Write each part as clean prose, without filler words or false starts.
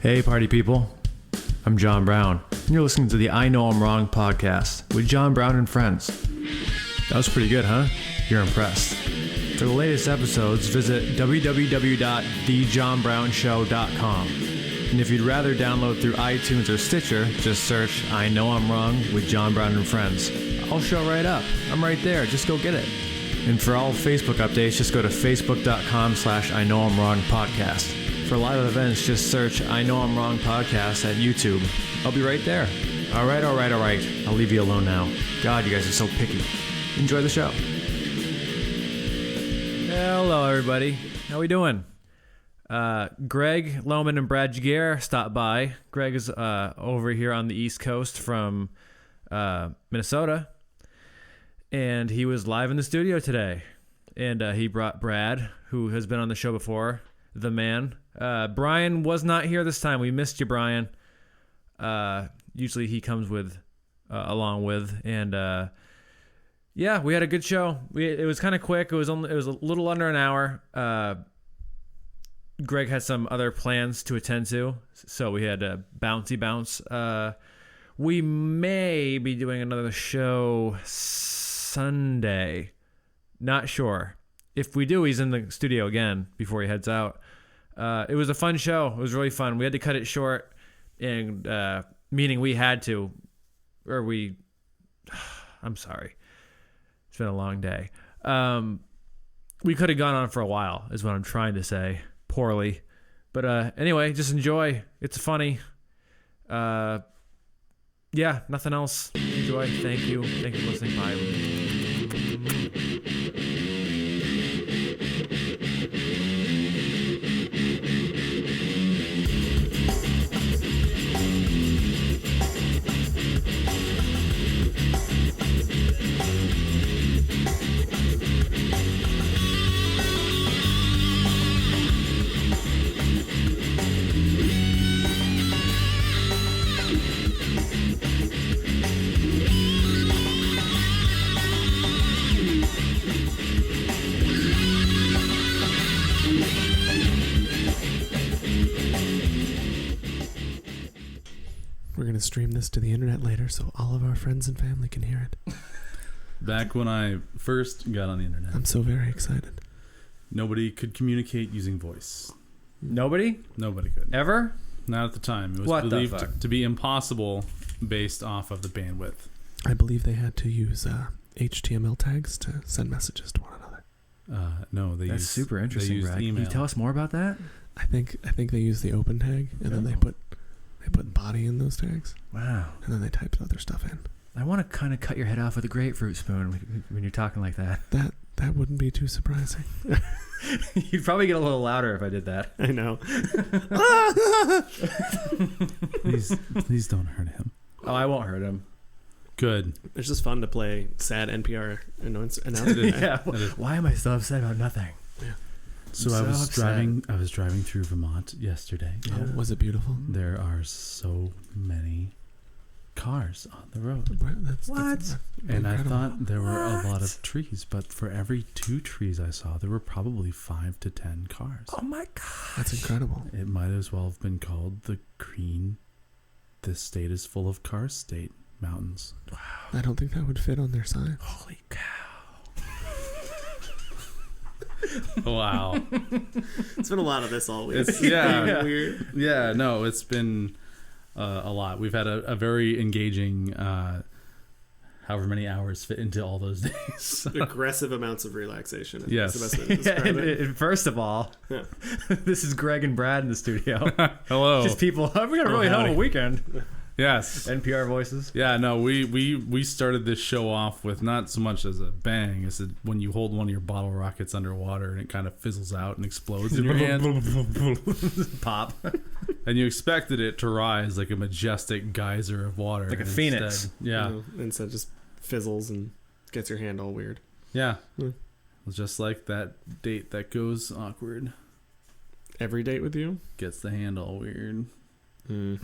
Hey, party people. I'm John Brown, and you're listening to the I Know I'm Wrong podcast with John Brown and friends. That was pretty good, huh? You're impressed. For the latest episodes, visit www.thejohnbrownshow.com. And if you'd rather download through iTunes or Stitcher, just search I Know I'm Wrong with John Brown and friends. I'll show right up. I'm right there. Just go get it. And for all Facebook updates, just go to facebook.com/I Know I'm Wrong podcast. For live events, just search I Know I'm Wrong podcast at YouTube. I'll be right there. All right. I'll leave you alone now. God, you guys are so picky. Enjoy the show. Hello, everybody. How we doing? Greg, Lohman, and Brad Giguere stopped by. Greg is over here on the East Coast from Minnesota, and he was live in the studio today. And he brought Brad, who has been on the show before, the man. Brian was not here this time. We missed you, Brian. Usually he comes with, along with, and yeah, we had a good show. It was kind of quick. It was a little under an hour. Greg had some other plans to attend to, so we had a bouncy bounce. We may be doing another show Sunday. Not sure. If we do, he's in the studio again before he heads out. It was a fun show. It was really fun. We had to cut it short, and meaning we had to, or we. I'm sorry. It's been a long day. We could have gone on for a while, is what I'm trying to say. Poorly, but anyway, just enjoy. It's funny. Yeah, nothing else. Enjoy. Thank you for listening. Bye. We're going to stream this to the internet later so all of our friends and family can hear it. Back when I first got on the internet, I'm so very excited. nobody could communicate using voice. Nobody could. ever. Not at the time. It was What the believed fuck? to be impossible based off of the bandwidth. I believe they had to use HTML tags to send messages to one another. No, they That's used, super interesting, they used Brad. email. Can you tell us more about that? I think they used the open tag and then they put body in those tags. Wow. And then they typed other stuff in. I want to kind of cut your head off with a grapefruit spoon when you're talking like that. That wouldn't be too surprising. You'd probably get a little louder if I did that. I know. Please don't hurt him. Oh, I won't hurt him. Good. It's just fun to play sad NPR announcement. Yeah. Why am I so upset about nothing? Yeah. So I was driving through Vermont yesterday. Yeah. Oh, was it beautiful? There are so many cars on the road. That's And I incredible. thought there were a lot of trees, but for every 2 trees I saw, there were probably 5 to 10 cars. Oh my god. That's incredible. It might as well have been called the state is full of cars state mountains. Wow. I don't think that would fit on their sign. Holy cow. Wow. It's been a lot of this all week. It's weird. Yeah, no, it's been a lot. We've had a very engaging however many hours fit into all those days. Aggressive amounts of relaxation. Yes. That's the best way to describe it. First of all, this is Greg and Brad in the studio. Hello. Just people. We're gonna really have a weekend. Yes. NPR voices. Yeah, no, we started this show off with not so much as a bang as when you hold one of your bottle rockets underwater and it kind of fizzles out and explodes in your hand. Pop. And you expected it to rise like a majestic geyser of water. Like a phoenix. Instead, yeah. Instead it just fizzles and gets your hand all weird. Yeah. It's just like that date that goes awkward. Every date with you? Gets the hand all weird. Well,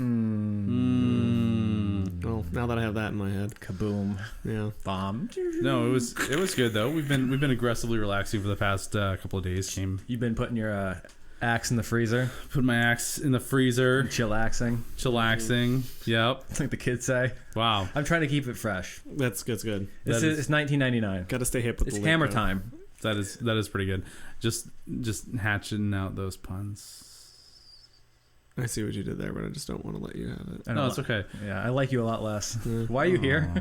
now that I have that in my head, Kaboom. yeah, Bomb. No, it was good though. We've been aggressively relaxing for the past couple of days. You've been putting your Axe in the freezer. Put my axe in the freezer. Chillaxing. Yep. Like the kids say. Wow. I'm trying to keep it fresh. That's good. It's 1999. Got to stay hip with It's the hammer lingo. time. That is pretty good. Just hatching out those puns. I see what you did there, but I just don't want to let you have it. No, it's okay. Yeah, I like you a lot less. Why are you here?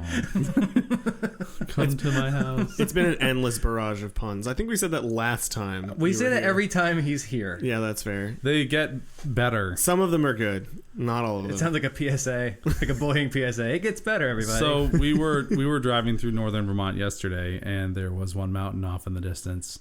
Come to my house. It's been an endless barrage of puns. I think we said that last time. We you say were that here. every time he's here. Yeah, that's fair. They get better. Some of them are good. Not all of them. It sounds like a PSA, like a bullying PSA. It gets better, everybody. So we were driving through northern Vermont yesterday, and there was one mountain off in the distance.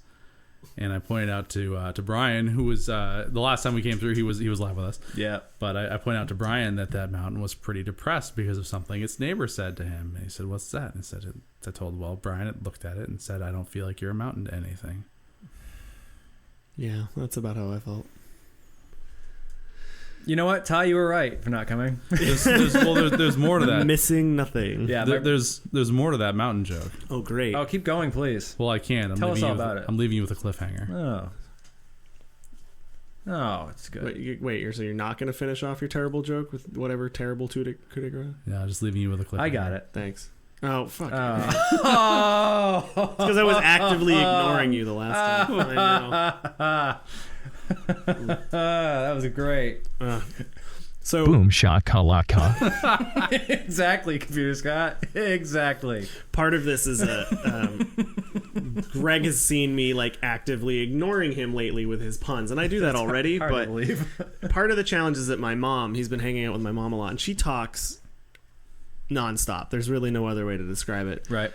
And I pointed out to Brian, who was the last time we came through, he was live with us. Yeah. But I pointed out to Brian that mountain was pretty depressed because of something its neighbor said to him. And he said, "What's that?" And I told Brian looked at it and said, "I don't feel like you're a mountain to anything." Yeah, that's about how I felt. You know what, Ty? You were right for not coming. There's more to that. Missing nothing. Yeah. There's more to that mountain joke. Oh, great. Oh, keep going, please. Well, I can't. Tell us all about it. I'm leaving you with a cliffhanger. Oh. Oh, it's good. Wait, so you're not going to finish off your terrible joke with whatever terrible coup de grace? Yeah, I'm just leaving you with a cliffhanger. I got it. Thanks. Oh, fuck. Oh. Because I was actively ignoring you the last time. I know. That was great. So Boom shakalaka. Exactly, Computer Scott. Exactly. part of this is Greg has seen me like actively ignoring him lately with his puns, and I do that already. Hard to But believe. part of the challenge is that he's been hanging out with my mom a lot, and she talks nonstop. There's really no other way to describe it. Right.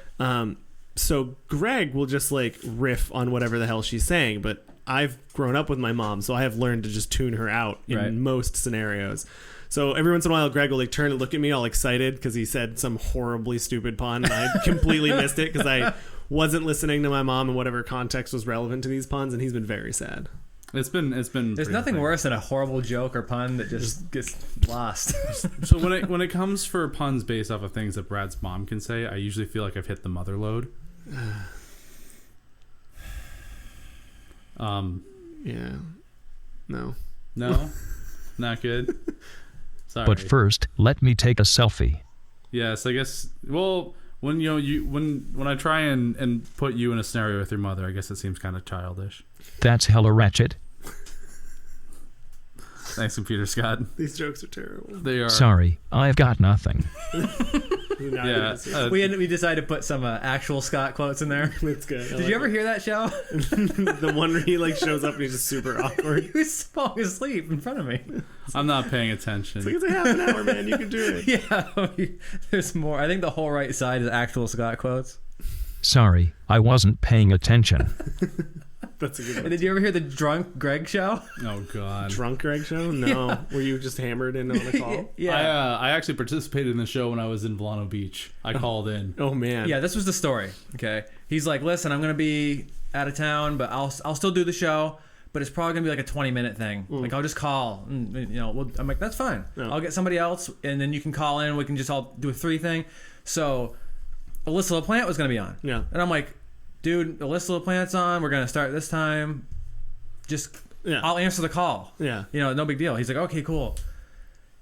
So Greg will just like riff on whatever the hell she's saying, but I've grown up with my mom, so I have learned to just tune her out in most scenarios. So every once in a while, Greg will like turn and look at me all excited because he said some horribly stupid pun, and I completely missed it because I wasn't listening to my mom and whatever context was relevant to these puns, and he's been very sad. It's been. There's nothing worse than a horrible joke or pun that just gets lost. So when it comes for puns based off of things that Brad's mom can say, I usually feel like I've hit the mother load. Yeah. No. No, not good. Sorry. But first, let me take a selfie. Yes, I guess. Well, when when I try and put you in a scenario with your mother, I guess it seems kind of childish. That's hella ratchet. Thanks, Computer Scott. These jokes are terrible. They are. Sorry, I've got nothing. Yeah. We decided to put some actual Scott quotes in there. That's good. Did you ever hear that show? The one where he like shows up and he's just super awkward. He was falling asleep in front of me. I'm not paying attention. It's a half an hour, man. You can do it. Yeah, there's more. I think the whole right side is actual Scott quotes. Sorry, I wasn't paying attention. That's a good one. And did you ever hear the drunk Greg show? Oh God. Drunk Greg show? No. Yeah. Were you just hammered in on a call? Yeah. I actually participated in the show when I was in Volano Beach. I called in. Oh man. Yeah, this was the story. Okay, he's like, listen, I'm gonna be out of town, but I'll still do the show, but it's probably gonna be like a 20-minute thing. Like I'll just call, and I'm like, that's fine. Yeah. I'll get somebody else, and then you can call in. We can just all do a 3 thing. So Alyssa LaPlante was gonna be on. Yeah. And I'm like, dude, Alyssa LaPlante's on. We're gonna start this time. I'll answer the call. Yeah. No big deal. He's like, okay, cool.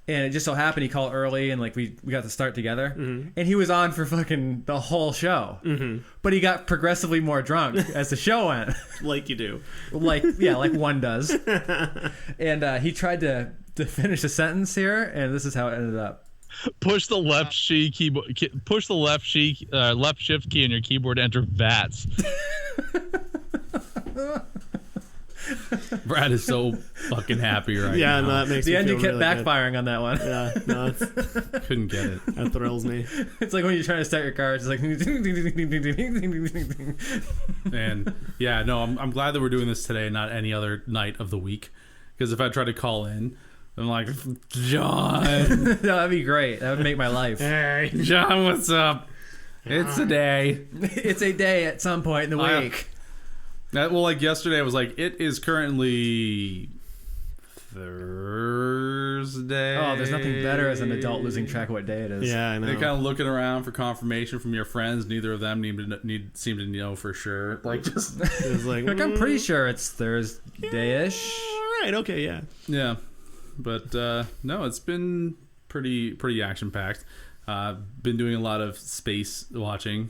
And it just so happened he called early, and like we got to start together. Mm-hmm. And he was on for fucking the whole show. Mm-hmm. But he got progressively more drunk as the show went. Like you do. Like one does. And he tried to finish a sentence here, and this is how it ended up. Push the left shift key on your keyboard to enter VATS. Brad is so fucking happy right Yeah, now. no, that makes The me ending feel kept really backfiring on that one. good. Yeah, no, Couldn't get it. that thrills me. It's like when you're trying to start your car, it's just like And yeah, no, I'm glad that we're doing this today, not any other night of the week. Because if I try to call in, I'm like, John. No, that'd be great. That would make my life. Hey, John, what's up? It's a day. It's a day at some point in the week. Well, like yesterday, I was like, it is currently Thursday. Oh, there's nothing better as an adult losing track of what day it is. Yeah, I know. They're kind of looking around for confirmation from your friends. Neither of them seem to know for sure. Like, just It was like, Like, I'm pretty sure it's Thursday-ish. right, okay, yeah. Yeah, but no, it's been pretty action packed. Been doing a lot of space watching.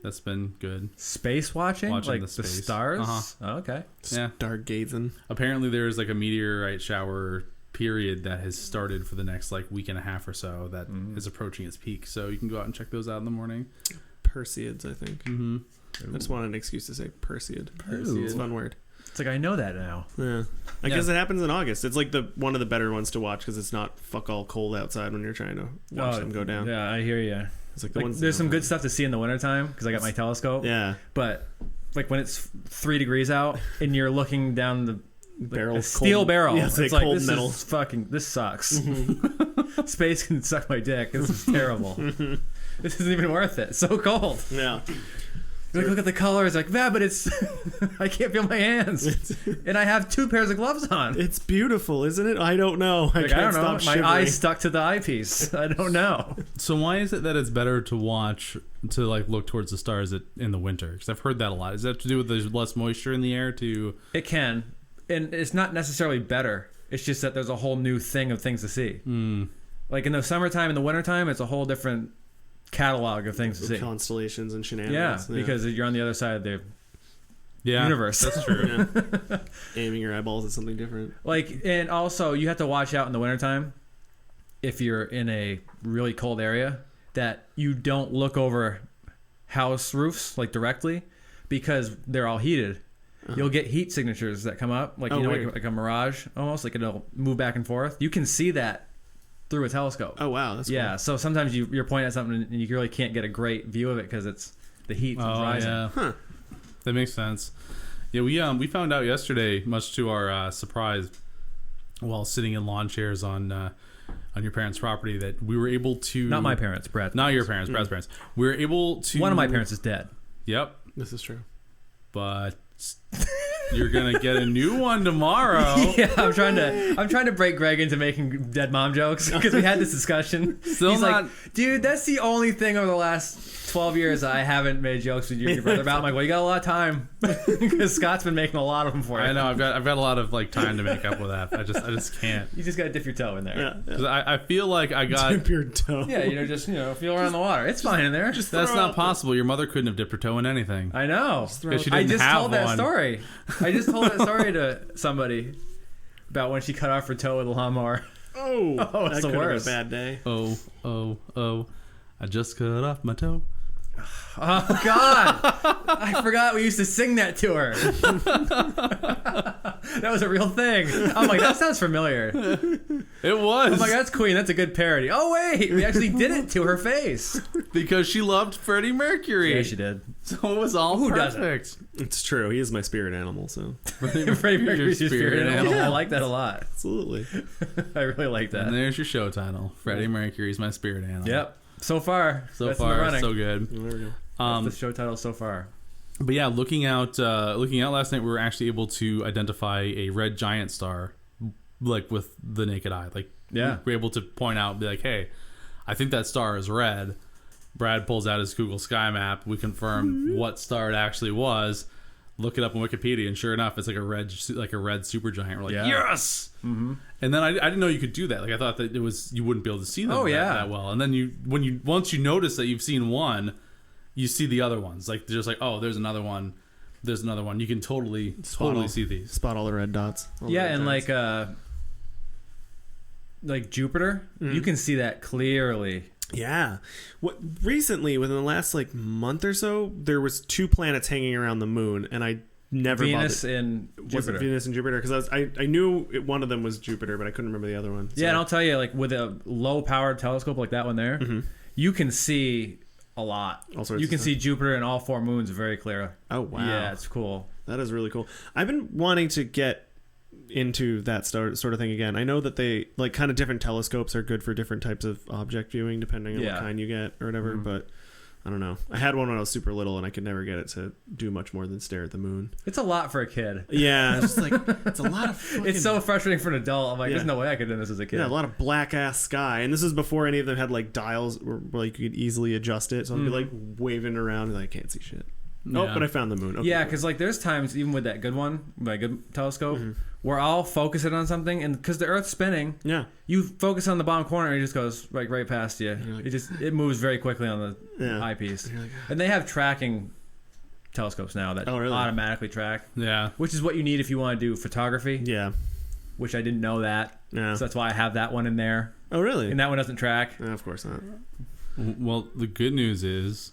That's been good. Space watching like the space. stars. Uh-huh. Oh, okay. Yeah. Stargazing. Apparently, there's like a meteorite shower period that has started for the next like week and a half or so that is approaching its peak. So you can go out and check those out in the morning. Perseids, I think. Mm-hmm. I just wanted an excuse to say Perseid. Perseid. It's a fun word. It's like I know that now. Yeah. I guess it happens in August. It's like one of the better ones to watch because it's not fuck all cold outside when you're trying to watch them go down. Yeah, I hear you. It's like There's some good stuff to see in the wintertime because I got my telescope. Yeah. But like when it's 3 degrees out and you're looking down the barrel, a steel cold, barrel. Yeah, it's like like cold this metal. is fucking. This sucks. Space can suck my dick. This is terrible. This isn't even worth it. It's so cold. Yeah. Like, look at the colors. Like, yeah, but it's. I can't feel my hands, and I have 2 pairs of gloves on. It's beautiful, isn't it? I don't know. I Like, can't I don't know. stop My shivering. eyes stuck to the eyepiece. I don't know. So why is it that it's better to watch to like look towards the stars in the winter? Because I've heard that a lot. Is that to do with there's less moisture in the air? It can, and it's not necessarily better. It's just that there's a whole new thing of things to see. Like in the summertime and the wintertime, it's a whole different catalog of things to see. Constellations and Yeah, shenanigans. because you're on the other side of the Yeah, universe. That's true. Yeah. Aiming your eyeballs at something different. Like, and also you have to watch out in the wintertime if you're in a really cold area that you don't look over house roofs like directly because they're all heated. You'll get heat signatures that come up, like like a mirage almost, like it'll move back and forth. You can see that through a telescope. Oh wow, that's yeah. cool. So sometimes you're pointing at something and you really can't get a great view of it because it's the heat rising. Yeah. Huh. That makes sense. Yeah, we found out yesterday, much to our surprise, while sitting in lawn chairs on your parents' property, that we were able to. Not my parents, Brad. Not your parents, Brad's parents. We were able to. One of my parents is dead. Yep, This is true. but you're gonna get a new one tomorrow. Yeah, I'm trying to break Greg into making dead mom jokes because we had this discussion. Still He's not. like, dude, that's the only thing over the last 12 years I haven't made jokes with you and your brother about. I'm like, well, you got a lot of time because Scott's been making a lot of them for you. I know. I've got a lot of like time to make up with that. I just can't. You just got to dip your toe in there. Yeah. 'Cause I feel like I got. Dip your toe. Yeah, just feel around the water. It's fine in there. That's throw it not out possible. Your mother couldn't have dipped her toe in anything. I know. Because she I didn't just have told that one. story. I just told that story to somebody about when she cut off her toe with a lawnmower. Oh, Oh, it's that the could have been worst. a bad day. Oh. I just cut off my toe. Oh God! I forgot we used to sing that to her. That was a real thing. I'm like, that sounds familiar. It was. I'm like, that's Queen. That's a good parody. Oh wait, we actually did it to her face. Because she loved Freddie Mercury. Yeah, she did. So it was all Who doesn't? perfect. It's true. He is my spirit animal, so Freddie Mercury's your spirit animal. animal. I like that a lot. absolutely. I really like And that. there's your show title. Freddie Mercury's my spirit animal. Yep. So far, So that's in the far, running. so good. There we go. That's the show title so far. But yeah, looking out last night, we were actually able to identify a red giant star, like with the naked eye. Like, Yeah. we were able to point out, and be like, hey, I think that star is red. Brad pulls out his Google Sky Map. We confirm what star it actually was. Look it up on Wikipedia, and sure enough, it's like a red supergiant. We're like, Yeah. yes. Mm-hmm. And then I didn't know you could do that. Like, I thought that you wouldn't be able to see them that well. And then once you notice that you've seen one, you see the other ones. Like, they're just like, oh, there's another one. There's another one. You can totally see these. Spot all the red dots. All the Yeah, red and giants. like Jupiter, you can see that clearly. Yeah. What recently, within the last like month or so, there was 2 planets hanging around the moon, and I never Venus bothered. and Was Jupiter. it Venus and Jupiter? Because I knew one of them was Jupiter, but I couldn't remember the other one. Yeah, and I'll tell you, like with a low-powered telescope like that one there, you can see a lot. All sorts You of can stuff. see Jupiter and all 4 moons very clear. Oh wow. Yeah, it's cool. That is really cool. I've been wanting to get into that sort of thing again. I know that they like kind of different telescopes are good for different types of object viewing depending on what kind you get or whatever, but I don't know. I had one when I was super little and I could never get it to do much more than stare at the moon. It's a lot for a kid. Yeah, it's just like it's a lot of fucking, It's so frustrating for an adult. I'm like, Yeah. there's no way I could do this as a kid. yeah, a lot of black ass sky. And this is before any of them had like dials where like you could easily adjust it. So I'd be like waving around and I can't see shit. Oh, but I found the moon. Okay, yeah, cool. because like there's times even with that good one, my good telescope, where I'll focus it on something, and because the Earth's spinning, you focus on the bottom corner, and it just goes like right past you. Like, It moves very quickly on the eyepiece, and they have tracking telescopes now that automatically track. Yeah, which is what you need if you want to do photography. Yeah, which I didn't know that. Yeah, so that's why I have that one in there. Oh, really? And that one doesn't track. Of course not. Well, the good news is.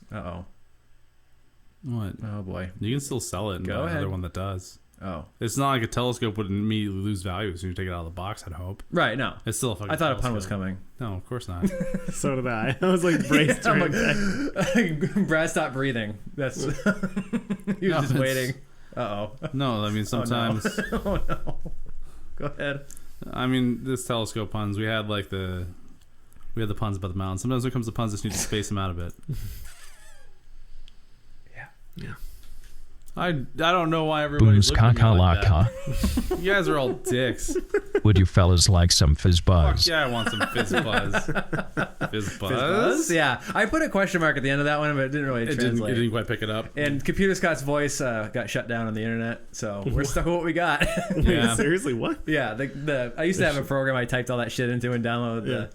What? Oh boy! You can still sell it and buy another one that does. Oh, it's not like a telescope would immediately lose value as soon as you take it out of the box. I'd hope. Right? No, it's still a fucking. I thought telescope. a pun was coming. No, of course not. So did I. I was like braced. I'm like, Brad stopped breathing. That's he was just waiting. No, I mean sometimes. Oh no. Go ahead. I mean, this telescope puns. We had the puns about the mountain. Sometimes when it comes to puns, just need to space them out a bit. Yeah. I don't know why everybody's looking at me like that. You guys are all dicks. Would you fellas like some fizz buzz? Fuck yeah, I want some fizz buzz. Fizz buzz? Yeah. I put a question mark at the end of that one, but it didn't really translate. It didn't quite pick it up. And Computer Scott's voice got shut down on the internet, so we're stuck with what we got. Yeah. Seriously, what? Yeah. I used to have a program I typed all that shit into and downloaded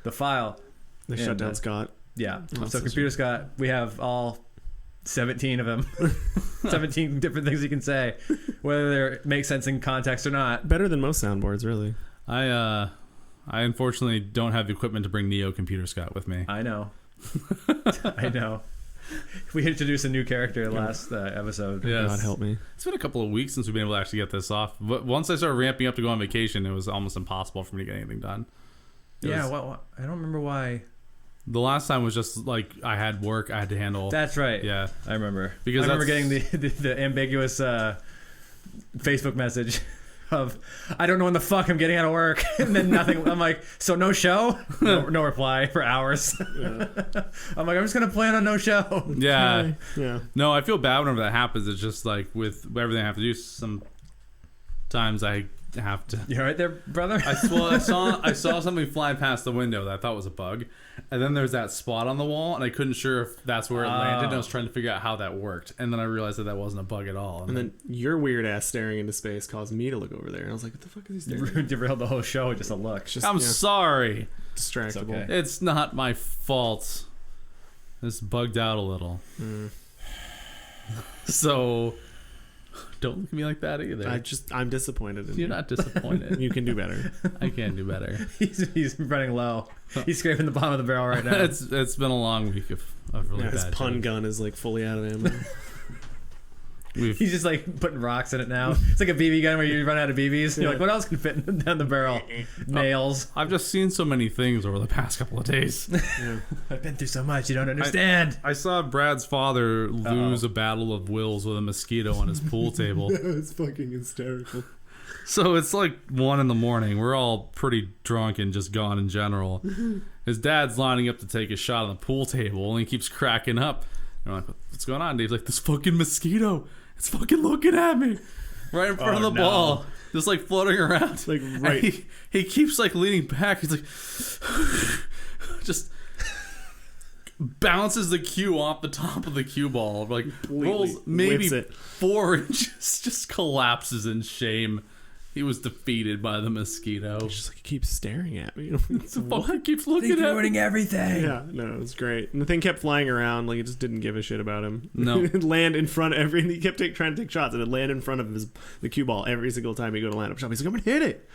the file. They shut down Scott. Yeah. So Computer Scott, we have all 17 of them. 17 different things you can say, whether they make sense in context or not. Better than most soundboards, really. I unfortunately don't have the equipment to bring Neo Computer Scott with me. I know. I know. We introduced a new character last episode. Yes. God help me. It's been a couple of weeks since we've been able to actually get this off. But once I started ramping up to go on vacation, it was almost impossible for me to get anything done. Well, I don't remember why. The last time was just like I had work I had to handle. That's right. Yeah, I remember. Because I remember getting the ambiguous Facebook message of I don't know when the fuck I'm getting out of work, and then nothing. I'm like, so no show? No reply for hours. Yeah. I'm like, I'm just gonna plan on no show. Yeah. Yeah. No, I feel bad whenever that happens. It's just like with everything I have to do. Sometimes I have to. You all right there, brother? I saw something fly past the window that I thought was a bug, and then there's that spot on the wall, and I couldn't sure if that's where it landed. And I was trying to figure out how that worked, and then I realized that wasn't a bug at all. And then your weird ass staring into space caused me to look over there, and I was like, "What the fuck is he staring?" Derailed the whole show with just a look. I'm sorry. Distractible. It's okay. It's not my fault. It's bugged out a little. So. Don't look at me like that either. I'm disappointed in you. You're not disappointed. You can do better. I can do better. He's running low. He's scraping the bottom of the barrel right now. It's been a long week of really bad. His pun gun is like fully out of ammo. He's just like putting rocks in it now. It's like a BB gun where you run out of BBs. You're like, what else can fit down the barrel? Nails. I've just seen so many things over the past couple of days. Yeah. I've been through so much you don't understand. I saw Brad's father lose a battle of wills with a mosquito on his pool table. That was fucking hysterical. So it's like 1 a.m. We're all pretty drunk and just gone in general. His dad's lining up to take a shot on the pool table, and he keeps cracking up. And I'm like, what's going on? Dave's like, this fucking mosquito. It's fucking looking at me. Right in front of the ball. Just like floating around. Like right. He keeps like leaning back. He's like, just bounces the cue off the top of the cue ball. Like rolls maybe 4 inches. Just collapses in shame. He was defeated by the mosquito. He's just like, he keeps staring at me. What? Keeps looking at me. Ruining everything. Yeah, no, it was great. And the thing kept flying around, like it just didn't give a shit about him. No. It'd land in front of he kept trying to take shots, and it'd land in front of the cue ball every single time he go to land up shot. He's like, I'm gonna hit it.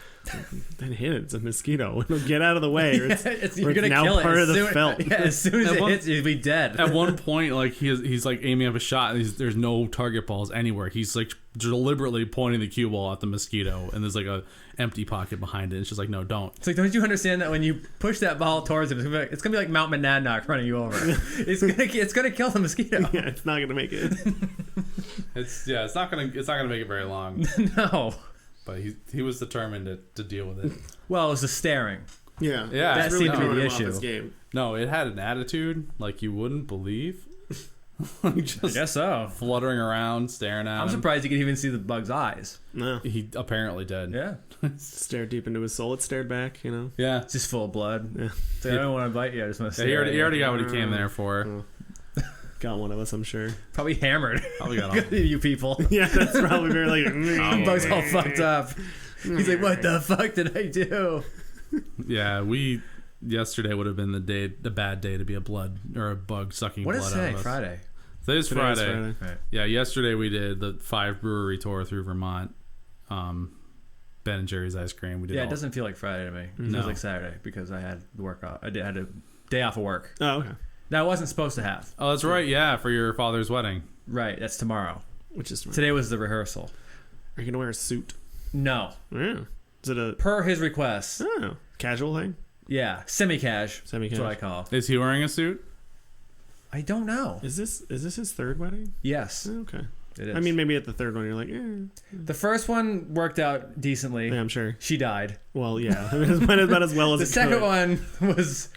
Then hit it. It's a mosquito. Get out of the way. Or you're gonna now kill part it. of the felt. Yeah, as soon as it hits, you'll be dead. At one point, like he's like aiming up a shot, and there's no target balls anywhere. He's like deliberately pointing the cue ball at the mosquito, and there's like a empty pocket behind it. It's just like, no, don't. It's like, don't you understand that when you push that ball towards him, it's gonna be like Mount Monadnock running you over. It's gonna kill the mosquito. Yeah, it's not gonna make it. It's not gonna make it very long. No. But he was determined to deal with it. Well, it was the staring. Yeah, that really seemed to be the issue. No, it had an attitude like you wouldn't believe. Just I guess so. Fluttering around, staring at him. I'm surprised you could even see the bug's eyes. No, he apparently did. Yeah. Stared deep into his soul. It stared back, Yeah. It's just full of blood. Yeah. It's like, I don't want to bite you. I just want to stare. He already got what he came there for. got one of us, I'm sure. Probably hammered. Probably got all. You people. Yeah, that's probably very like. Bug's all fucked up. He's like, what the fuck did I do? Yeah, yesterday would have been the bad day to be a bug sucking blood out of us. What is today? Friday. Today's Friday. Right. Yeah, yesterday we did the 5 brewery tour through Vermont. Ben and Jerry's ice cream. We did. Yeah, it doesn't feel like Friday to me. It feels like Saturday because I had work off. I had a day off of work. Oh, okay. That I wasn't supposed to have. Oh, that's right. Yeah, for your father's wedding. Right, that's tomorrow. Which is tomorrow. Today was the rehearsal. Are you gonna wear a suit? No. Yeah. Is it a Per his request. casual thing? Yeah, semi-cash. Semi-cash. That's what I call. Is he wearing a suit? I don't know. Is this his third wedding? Yes, Okay. it is. I mean, maybe at the third one you're like, the first one worked out decently. yeah, I'm sure. She died. Well, yeah. I mean, it's about as well as The it second could. one was,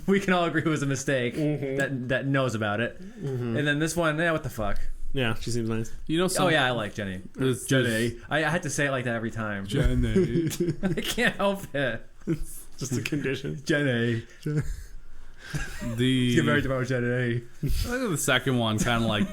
we can all agree, was a mistake. That knows about it. And then this one, what the fuck? Yeah, she seems nice. You know. Oh yeah, I like Jenny. Jenny. I had to say it like that every time. Jenny. I can't help it. Just a condition. Jenny. Get married tomorrow, Jenny. I think the second one kind of like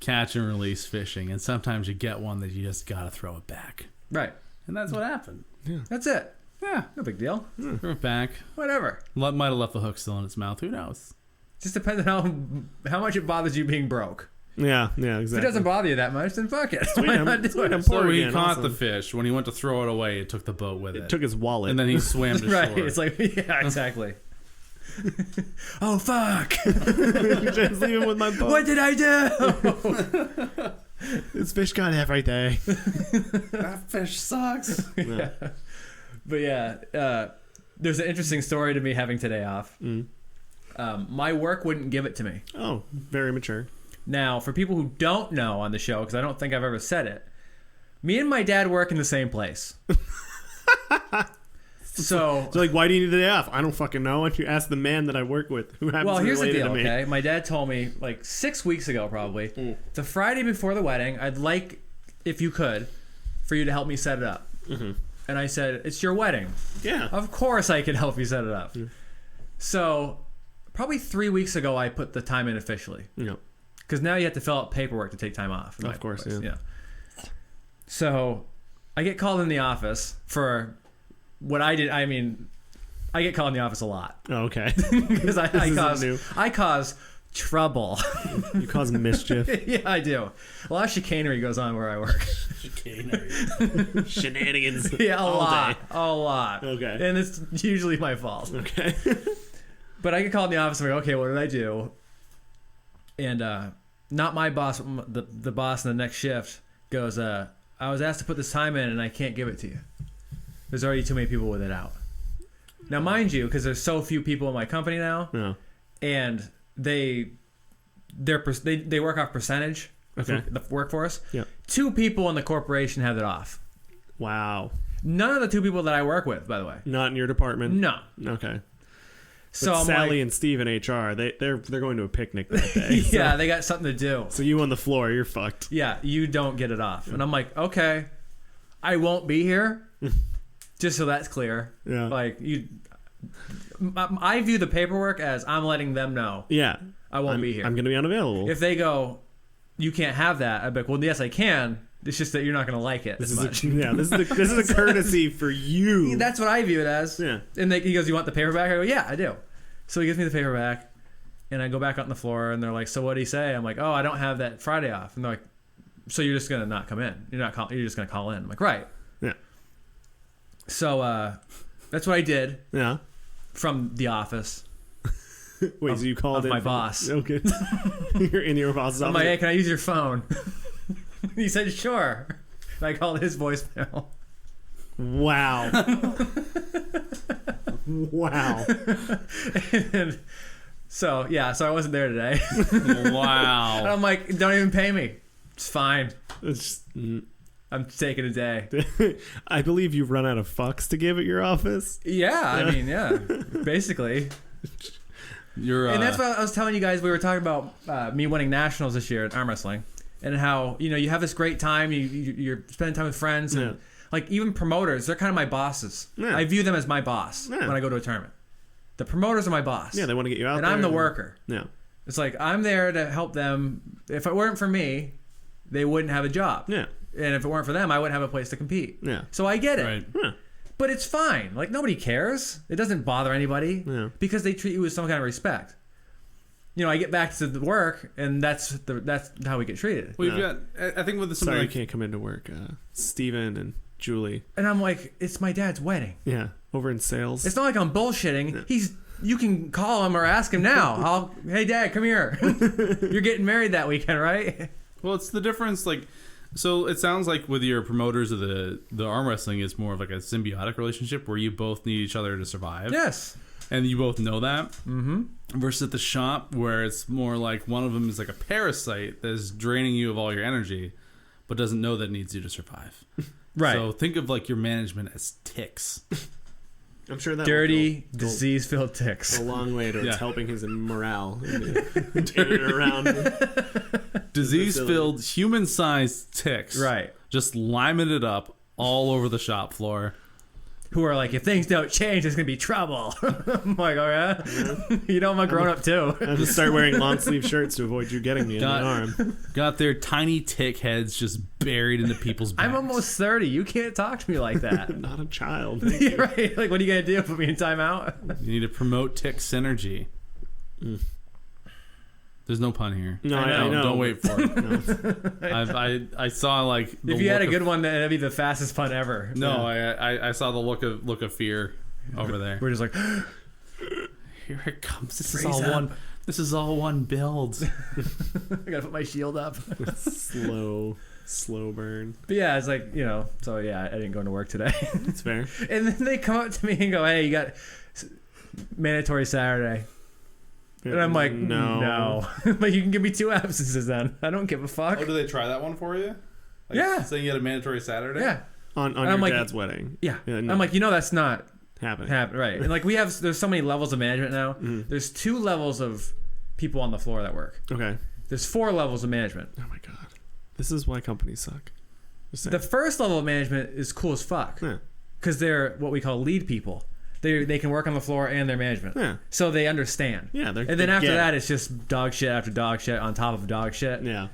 catch and release fishing, and sometimes you get one that you just gotta throw it back, Right. and that's what happened. That's it. Yeah, No big deal. throw it back. Whatever. Might have left the hook still in its mouth. Who knows? Just depends on how much it bothers you being broke. Yeah, If exactly. it doesn't bother you that much, then fuck it. Why not do it? So he again, caught awesome. the fish. When he went to throw it away, it took the boat with it. It took his wallet. and then he swam to Right. shore. It's like, yeah, exactly. Oh, fuck. Just leave him with my boat. What did I do? This fish got everything. That fish sucks. Yeah. But yeah, there's an interesting story to me having today off. My work wouldn't give it to me. Oh, very mature. Now, for people who don't know on the show, because I don't think I've ever said it, me and my dad work in the same place. So like, why do you need the day off? I don't fucking know. Why don't you ask the man that I work with, who happens well, to be here's the related deal, to me? okay? My dad told me like 6 weeks ago, probably, the Friday before the wedding, I'd like, if you could, for you to help me set it up. And I said, it's your wedding. Yeah. Of course I can help you set it up. So probably 3 weeks ago, I put the time in officially. No. Because now you have to fill out paperwork to take time off. Of course, place, yeah. So I get called in the office for what I did. I mean, I get called in the office a lot. Oh, okay. Because isn't new. I cause trouble. You cause mischief. Yeah, I do. A lot of chicanery goes on where I work. Shenanigans. Yeah, all day. a lot. Okay. And it's usually my fault. Okay. But I get called in the office and I'm like, okay, what did I do? And not my boss, the boss in the next shift goes, I was asked to put this time in and I can't give it to you. There's already too many people with it out. Now, mind you, because there's so few people in my company now, No. and they work off percentage of Okay. the workforce. Yeah. 2 people in the corporation have it off. Wow. None of the 2 people that I work with, by the way. Not in your department? No. Okay. So But I'm Sally like, and Steve in HR, they're going to a picnic that day. So, yeah, they got something to do. so you on the floor, you're fucked. Yeah, you don't get it off. And I'm like, okay, I won't be here. Just so that's clear. Yeah. Like, I view the paperwork as I'm letting them know Yeah. I won't be here. I'm going to be unavailable. If they go, you can't have that, I'd be like, well, yes, I can. It's just that you're not going to like it this as is much. this is a courtesy for you. That's what I view it as. Yeah. And he goes, you want the paperback? I go, yeah, I do. So he gives me the paperback, and I go back out on the floor, and they're like, so what did he say? I'm like, oh, I don't have that Friday off. And they're like, so you're just going to not come in? You're just going to call in? I'm like, right. Yeah. So that's what I did Yeah. from the office. Wait, so you called of in my from- boss. Okay. You're in your boss's I'm office. like, hey, can I use your phone? He said, sure. And I called his voicemail. Wow. Wow. And so I wasn't there today. And Wow. I'm like, don't even pay me. It's fine. It's just, I'm taking a day. I believe you've run out of fucks to give at your office. Yeah, I mean, yeah, basically. You're And that's what I was telling you guys. We were talking about me winning nationals this year at arm wrestling, and how you have this great time. You're spending time with friends, and Yeah. like even promoters, they're kind of my bosses. Yeah. I view them as my boss Yeah. when I go to a tournament. The promoters are my boss. Yeah, they want to get you out and there. I'm the worker. Yeah. It's like, I'm there to help them. If it weren't for me, they wouldn't have a job. Yeah. And if it weren't for them, I wouldn't have a place to compete. Yeah. So I get it. Right. Yeah. But it's fine. Like, nobody cares. It doesn't bother anybody. Yeah. Because they treat you with some kind of respect. You know, I get back to the work, and that's how we get treated. Well, you've got, I think with something Sorry, like, you can't come into work. Steven and Julie. And I'm like, it's my dad's wedding. Yeah. Over in sales. It's not like I'm bullshitting. You can call him or ask him now. Hey, Dad, come here. You're getting married that weekend, right? well, it's the difference. Like, so it sounds like with your promoters of the arm wrestling, it's more of like a symbiotic relationship where you both need each other to survive. Yes. And you both know that. Mm-hmm. Versus at the shop where it's more like one of them is like a parasite that is draining you of all your energy, but doesn't know that it needs you to survive. Right. So think of like your management as ticks. I'm sure that dirty, will disease-filled ticks. go a long way towards Yeah. helping his morale. Turning around. Disease-filled, human-sized ticks. Right. Just liming it up all over the shop floor. Who are like, if things don't change, there's going to be trouble. I'm like, all right. You know I'm a grown-up, too. I'll just start wearing long-sleeve shirts to avoid you getting me in the arm. Got their tiny tick heads just buried into people's backs. I'm almost 30. You can't talk to me like that. Not a child. You're right. Like, what are you going to do? Put me in timeout? You need to promote tick synergy. There's no pun here. No, I know. Don't wait for it. No. I saw like the If you had a look good of, one, that'd be the fastest pun ever. No, I saw the look of fear over there. We're just like, Here it comes. This Freeze is all up. one. This is all one build. I got to put my shield up. Slow burn. But yeah, it's like, so yeah, I didn't go into work today. That's fair. And then they come up to me and go, hey, you got mandatory Saturday. And I'm like, no. Like, you can give me 2 absences then. I don't give a fuck. Oh, did they try that one for you? Like, Yeah. Saying you had a mandatory Saturday? Yeah. On your dad's wedding. Yeah. no. I'm like, that's not happening. right. And like, there's so many levels of management now. Mm-hmm. There's 2 levels of people on the floor that work. Okay. There's 4 levels of management. Oh my god. This is why companies suck. Just saying. The first level of management is cool as fuck. Yeah. Because they're what we call lead people. They can work on the floor and their management. Yeah. So they understand. Yeah. And then after that, it's just dog shit after dog shit on top of dog shit. Yeah.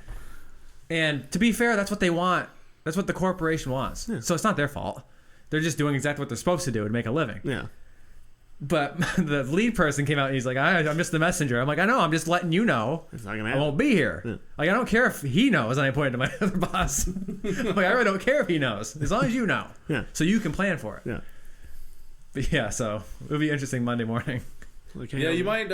And to be fair, that's what they want. That's what the corporation wants. Yeah. So it's not their fault. They're just doing exactly what they're supposed to do to make a living. Yeah. But the lead person came out and he's like, I'm just the messenger. I'm like, I know. I'm just letting you know. It's not gonna I happen. won't be here. Yeah. Like, I don't care if he knows. And I pointed to my other boss. I'm like, I really don't care if he knows. As long as you know. Yeah. So you can plan for it. Yeah. But yeah, so it'll be interesting Monday morning. Like, Yeah, you might.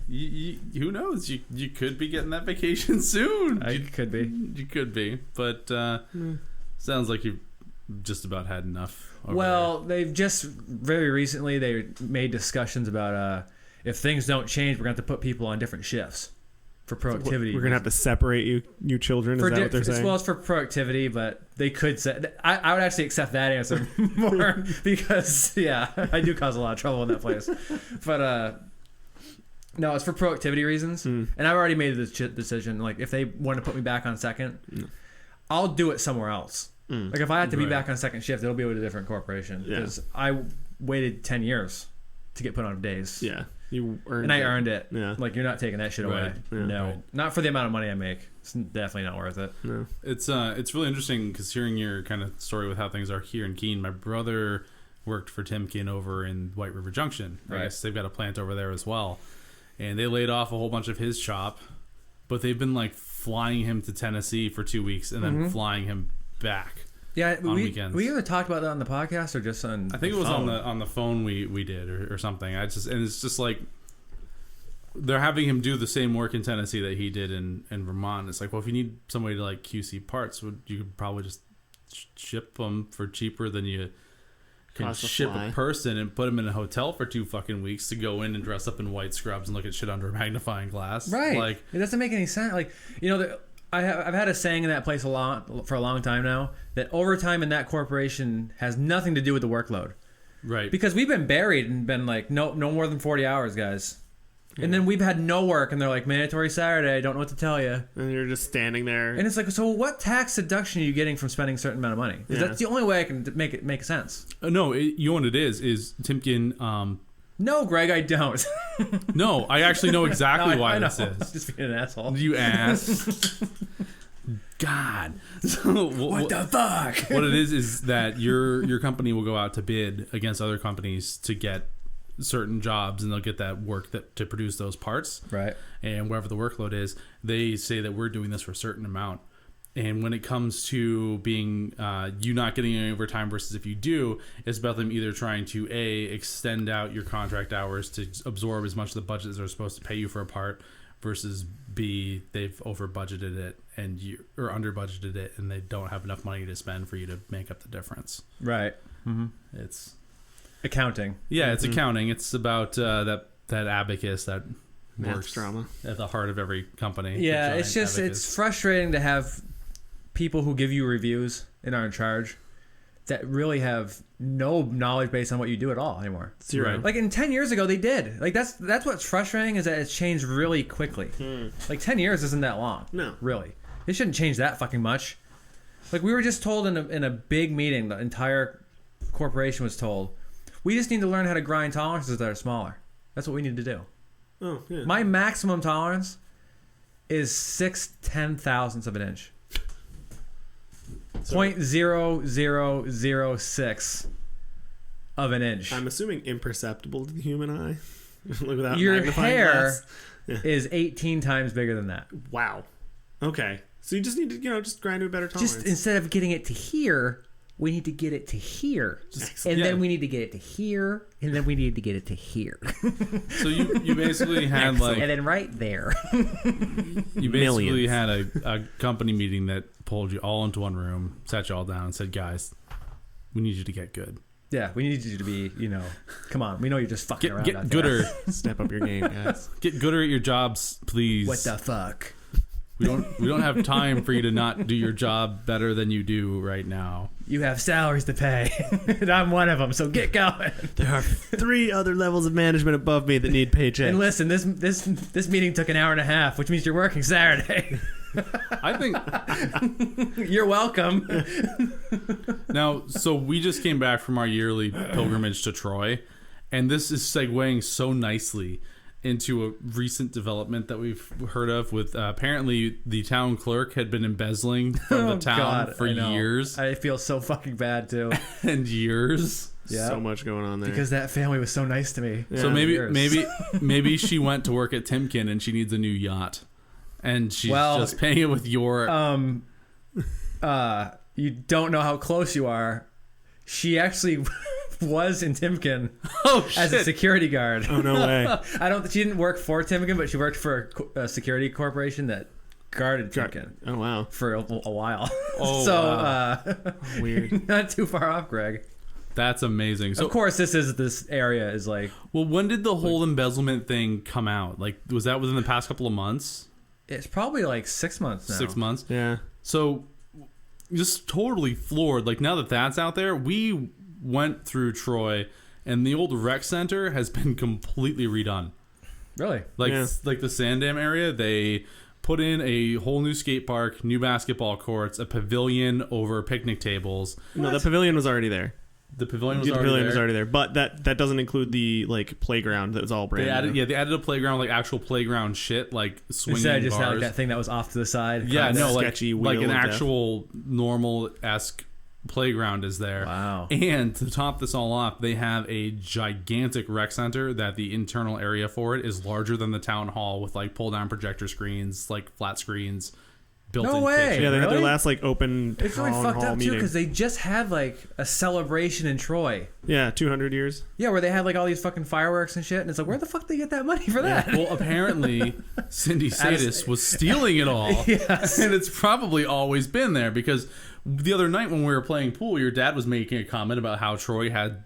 Who knows? You could be getting that vacation soon. I could be. You could be, but sounds like you've just about had enough. over Well, they've just very recently they made discussions about if things don't change, we're going to have to put people on different shifts for productivity. We're gonna have to separate you children. Is that what they're saying? Well, it's for productivity, but they could say I would actually accept that answer more because I do cause a lot of trouble in that place. But no, it's for productivity reasons, and I've already made this decision. Like, if they want to put me back on second, I'll do it somewhere else. Like, if I have to be back on second shift, it'll be with a different corporation because I waited 10 years to get put on days. Yeah, you earned and I it. earned it. Yeah. Like, you're not taking that shit away. Right. Yeah. No, Right. not for the amount of money I make. It's definitely not worth it. No. It's really interesting because hearing your kind of story with how things are here in Keene. My brother worked for Timken over in White River Junction. Right. I guess they've got a plant over there as well, and they laid off a whole bunch of his shop, but they've been like flying him to Tennessee for 2 weeks and then flying him back. Yeah, on we weekends. we ever talked about that on the podcast or just on? I think the it was phone? on the phone we did or something. And it's just like they're having him do the same work in Tennessee that he did in Vermont. It's like, well, if you need somebody to like QC parts, you could probably just ship them for cheaper than you can Cost a ship fly. a person and put them in a hotel for 2 fucking weeks to go in and dress up in white scrubs and look at shit under a magnifying glass. Right. Like, It doesn't make any sense. Like, I've had a saying in that place for a long time now that overtime in that corporation has nothing to do with the workload. right. Because we've been buried and been like, no more than 40 hours, guys. And then we've had no work, and they're like, mandatory Saturday, don't know what to tell you. And you're just standing there. And it's like, so what tax deduction are you getting from spending a certain amount of money? 'Cause Yeah. that's the only way I can make it make sense. No, you know what it is Timken. No, Greg, I don't. No, I actually know exactly why this is. Just being an asshole. You ass. God. So, What the fuck? What it is that your company will go out to bid against other companies to get certain jobs, and they'll get that work to produce those parts. Right. And wherever the workload is, they say that we're doing this for a certain amount. And when it comes to being you not getting any overtime versus if you do, it's about them either trying to extend out your contract hours to absorb as much of the budget as they're supposed to pay you for a part, versus B, they've over budgeted it or under budgeted it, and they don't have enough money to spend for you to make up the difference. Right. Mm-hmm. It's accounting. Yeah, it's accounting. It's about that abacus that Math works drama at the heart of every company. Yeah, it's just it's frustrating to have people who give you reviews and are in charge that really have no knowledge based on what you do at all anymore. Zero. Right. Like 10 years ago, they did. Like that's what's frustrating, is that it's changed really quickly. Like 10 years isn't that long. No. Really. It shouldn't change that fucking much. Like we were just told in a big meeting, the entire corporation was told, we just need to learn how to grind tolerances that are smaller. That's what we need to do. Oh, yeah. My maximum tolerance is 6/10,000ths of an inch. 0.0006 of an inch. I'm assuming imperceptible to the human eye. Without Your magnifying hair glass. is 18 times bigger than that. Wow. Okay. So you just need to, just grind to a better tolerance. Just instead of getting it to here, we need to get it to here. And then we need to get it to here. And then we need to get it to here. So you basically had like... And then right there. You basically had a company meeting that pulled you all into one room, sat you all down and said, guys, we need you to get good. Yeah, we need you to be, come on. We know you're just fucking around. Get gooder. Step up your game, guys. Get gooder at your jobs, please. What the fuck? We don't have time for you to not do your job better than you do right now. You have salaries to pay. And I'm one of them, so get going. There are 3 other levels of management above me that need paychecks. And listen, this meeting took an hour and a half, which means you're working Saturday. I think you're welcome. Now, so we just came back from our yearly pilgrimage to Troy, and this is segueing so nicely into a recent development that we've heard of with apparently the town clerk had been embezzling from the town for years. I feel so fucking bad too. And years. Yeah. So much going on there. Because that family was so nice to me. Yeah. So maybe she went to work at Timken and she needs a new yacht. And she's just paying it with your you don't know how close you are. She actually was in Timken as a security guard. Oh, no way. She didn't work for Timken, but she worked for a security corporation that guarded Timken. Oh, wow. For a while. Oh, so wow. Weird. Not too far off, Greg. That's amazing. So, of course, this area is like... Well, when did the whole embezzlement thing come out? Like, was that within the past couple of months? It's probably like 6 months now. 6 months? Yeah. So, just totally floored. Like, now that that's out there, we went through Troy, and the old rec center has been completely redone. Really? Like the Sand Dam area, they put in a whole new skate park, new basketball courts, a pavilion over picnic tables. No, the pavilion was already there. The pavilion was already there. But that doesn't include the playground that was all brand new. They added a playground, like actual playground shit, like swinging Instead of just bars. like that thing that was off to the side. Yeah, no, sketchy like wheel an of actual normal-esque playground is there. Wow. And to top this all off, they have a gigantic rec center that the internal area for it is larger than the town hall with like pull-down projector screens, like flat screens. No way. Kitchen. Yeah, they had their Really? last like open It's really town fucked hall up meeting. too, because they just had like a celebration in Troy. Yeah, 200 years. Yeah, where they had like all these fucking fireworks and shit, and it's like, where the fuck did they get that money for that? Well, apparently, Cindy Sadis was stealing it all. Yes. And it's probably always been there because the other night when we were playing pool, your dad was making a comment about how Troy had,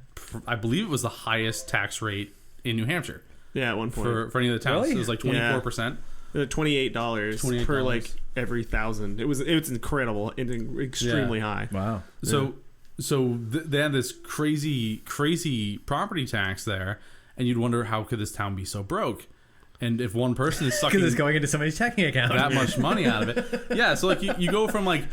I believe it was the highest tax rate in New Hampshire. Yeah, at one point. For any of the towns. Really? It was like 24%. $28 per like every 1,000. It was incredible and extremely high. Wow. So they had this crazy property tax there, and you'd wonder how could this town be so broke? And if one person is sucking Because it's going into somebody's checking account. that much money out of it, yeah. So like you go from like,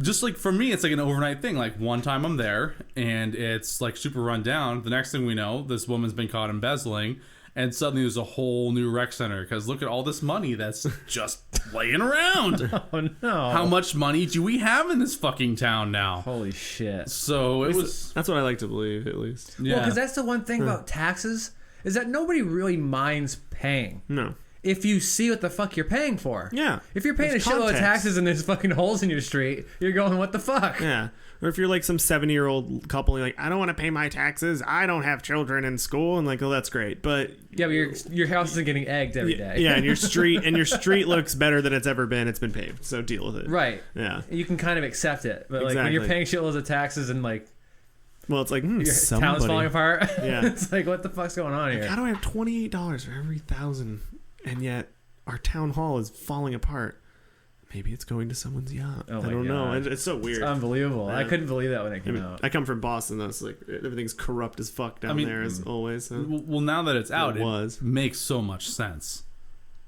just like for me, it's like an overnight thing. Like one time I'm there and it's like super run down. The next thing we know, this woman's been caught embezzling. and suddenly there's a whole new rec center because look at all this money that's just laying around. Oh no! How much money do we have in this fucking town now? Holy shit! So it was. That's what I like to believe, at least. Yeah. Well, because that's the one thing about taxes is that nobody really minds paying. No. If you see what the fuck you're paying for. Yeah. If you're paying There's a shitload of context. taxes and there's fucking holes in your street, you're going, what the fuck? Yeah. Or if you're like some 70-year-old couple, and you're like, I don't want to pay my taxes. I don't have children in school, and like, oh, that's great. But Yeah, but your house isn't getting egged every day. yeah, and your street looks better than it's ever been. It's been paved, so deal with it. Right. Yeah. You can kind of accept it, but like when you're paying shitloads of taxes and like Well, it's like your somebody. town's falling apart. Yeah. It's like, what the fuck's going on here? How do I have $28 for every 1,000, and yet our town hall is falling apart? Maybe it's going to someone's yacht. Oh I my don't know. God. It's so weird. It's unbelievable. Yeah. I couldn't believe that when it I came mean, out. I come from Boston, though, so like everything's corrupt as fuck down there as always. So. Well, now that it's out, was. it makes so much sense.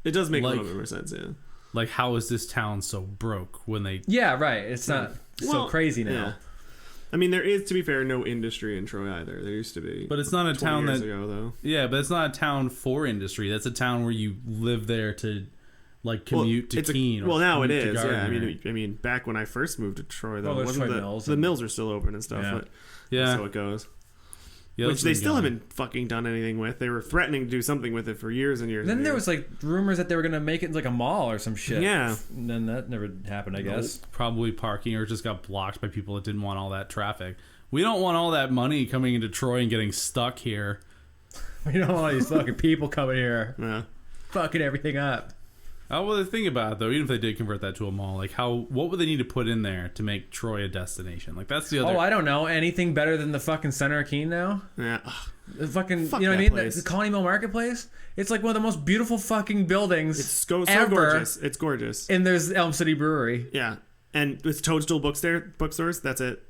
It does make a like- little bit more sense, yeah. Like, how is this town so broke when they? Yeah, right. It's not so Well, crazy now. Yeah. I mean, there is, to be fair, no industry in Troy either. There used to be. But it's not a 20 town years that. ago, though. Yeah, but it's not a town for industry. That's a town where you live there to, like, commute to Keene. Well, now it commute to is. Yeah, Gardner. I mean, back when I first moved to Troy, though, Well, there's wasn't Troy the Mills the and- mills are still open and stuff. Yeah. But Yeah. that's how it goes. Yeah, Which those they been still going. haven't fucking done anything with. They were threatening to do something with it for years and years. Then and there years. was like rumors that they were gonna make it like a mall or some shit. Yeah. And then that never happened, I guess. Probably parking or just got blocked by people that didn't want all that traffic. We don't want all that money coming into Troy and getting stuck here. We don't want all these fucking people coming here Yeah. fucking everything up. Well, the thing about it, though, even if they did convert that to a mall, like what would they need to put in there to make Troy a destination? Like that's the other. Oh, I don't know. Anything better than the fucking center of Keene now? Yeah. Ugh. The fucking, Fuck you know what I that mean? place. The Colony Mill Marketplace. It's like one of the most beautiful fucking buildings It's so ever. gorgeous. It's gorgeous. And there's Elm City Brewery. Yeah. And it's Toadstool bookstores. That's it.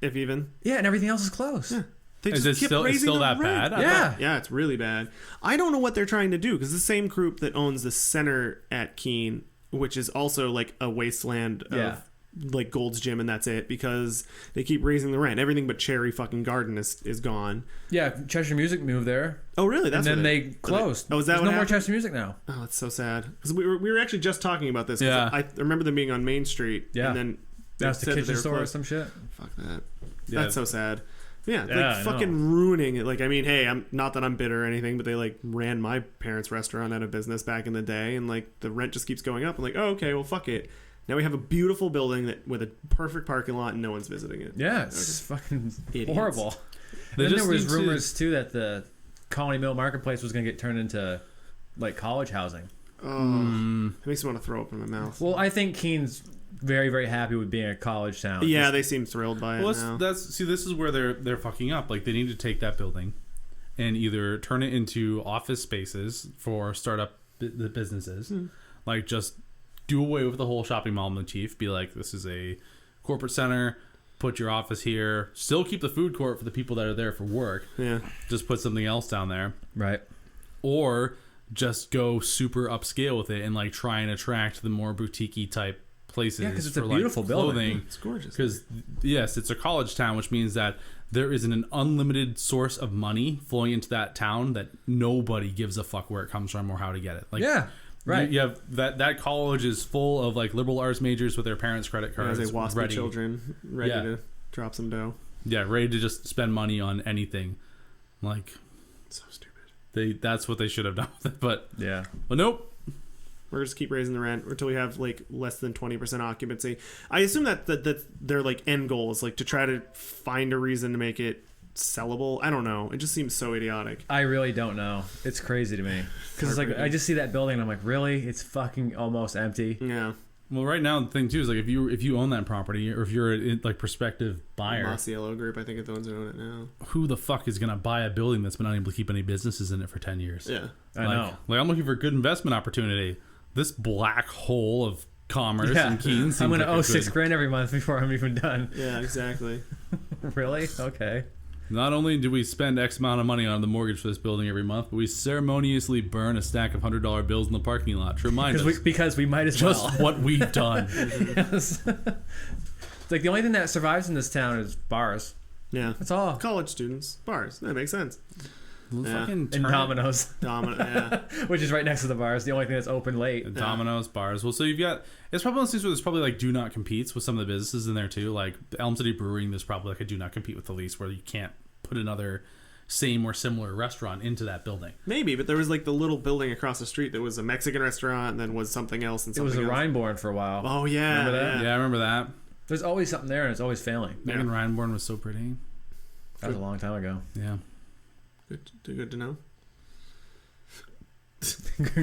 If even. Yeah, and everything else is closed. Yeah. They Is just it keep still- it's raising still the that rent. bad? I Yeah. Yeah, it's really bad. I don't know what they're trying to do because the same group that owns the center at Keene, which is also like a wasteland of Yeah. like Gold's Gym, and that's it because they keep raising the rent. Everything but Cherry fucking Garden is gone. Yeah, Chester Music moved there. Oh, really? That's and then what they it- closed. Oh, is that There's what no more happened? Chester Music now. Oh, it's so sad because we were actually just talking about this. 'Cause Yeah. I remember them being on Main Street. Yeah. And then they That's the said that they kitchen were store or closed. some shit. Fuck that. Yeah. That's so sad. Yeah, Yeah, like I fucking ruining it. Like, I mean, hey, I'm not that I'm bitter or anything, but they like ran my parents' restaurant out of business back in the day, and like the rent just keeps going up. I'm like, oh, okay, well, fuck it. Now we have a beautiful building that with a perfect parking lot, and no one's visiting it. Yeah, it's fucking Idiots. horrible. They Then there just was need to- rumors too that the Colony Mill Marketplace was going to get turned into like college housing. Oh, it makes me want to throw up in my mouth. Well, I think Keene's very, very happy with being a college town. Yeah, they seem thrilled by it Well, now. this is where they're fucking up. Like they need to take that building and either turn it into office spaces for startup the businesses, like just do away with the whole shopping mall motif. Be like, this is a corporate center. Put your office here. Still keep the food court for the people that are there for work. Yeah, Just put something else down there, Right. or just go super upscale with it and like try and attract the more boutique-y type places. Yeah, 'cause it's for, a beautiful like, building. clothing. it's gorgeous. Because yes, it's a college town, which means that there is an unlimited source of money flowing into that town that nobody gives a fuck where it comes from or how to get it. Like, Yeah. Right. You have that college is full of like liberal arts majors with their parents' credit cards, As a waspy ready, children ready Yeah. to drop some dough. ready to just spend money on anything. Like So stupid. that's what they should have done with it, but Yeah. nope. We're just keep raising the rent until we have like less than 20% occupancy. I assume that their like end goal is like to try to find a reason to make it sellable. I don't know. It just seems so idiotic. I really don't know. It's crazy to me. Because it's like, I just see that building and I'm like, really? It's fucking almost empty. Yeah. Well, right now the thing too is like if you own that property or if you're a like prospective buyer, Masiello Group, I think, are the ones that own it now. who the fuck is gonna buy a building that's been unable to keep any businesses in it for 10 years? Yeah. I know. Like I'm looking for a good investment opportunity. This black hole of commerce Yeah. in Keene seems I'm going to like owe a $6 good- grand every month before I'm even done. Yeah, exactly. Really? Okay. Not only do we spend X amount of money on the mortgage for this building every month, but we ceremoniously burn a stack of $100 bills in the parking lot to remind us Because we might as just well. what we've done. Yes. It's like the only thing that survives in this town is bars. Yeah. That's all. College students, bars. That makes sense. Fucking And Domino's. Yeah. Which is right next to the bar. It's the only thing that's open late. Domino's, bars. Well, so you've got, it's probably one of those things where there's probably like do not competes with some of the businesses in there too. Like Elm City Brewing, there's probably like a do not compete with the lease where you can't put another same or similar restaurant into that building. Maybe, but there was like the little building across the street that was a Mexican restaurant and then was something else and It something was a else. Rhineborn for a while. Oh, yeah. Remember that? Yeah, I remember that. There's always something there and it's always failing. Megan Rhineborn was so pretty. That was a long time ago. Yeah. Good to know.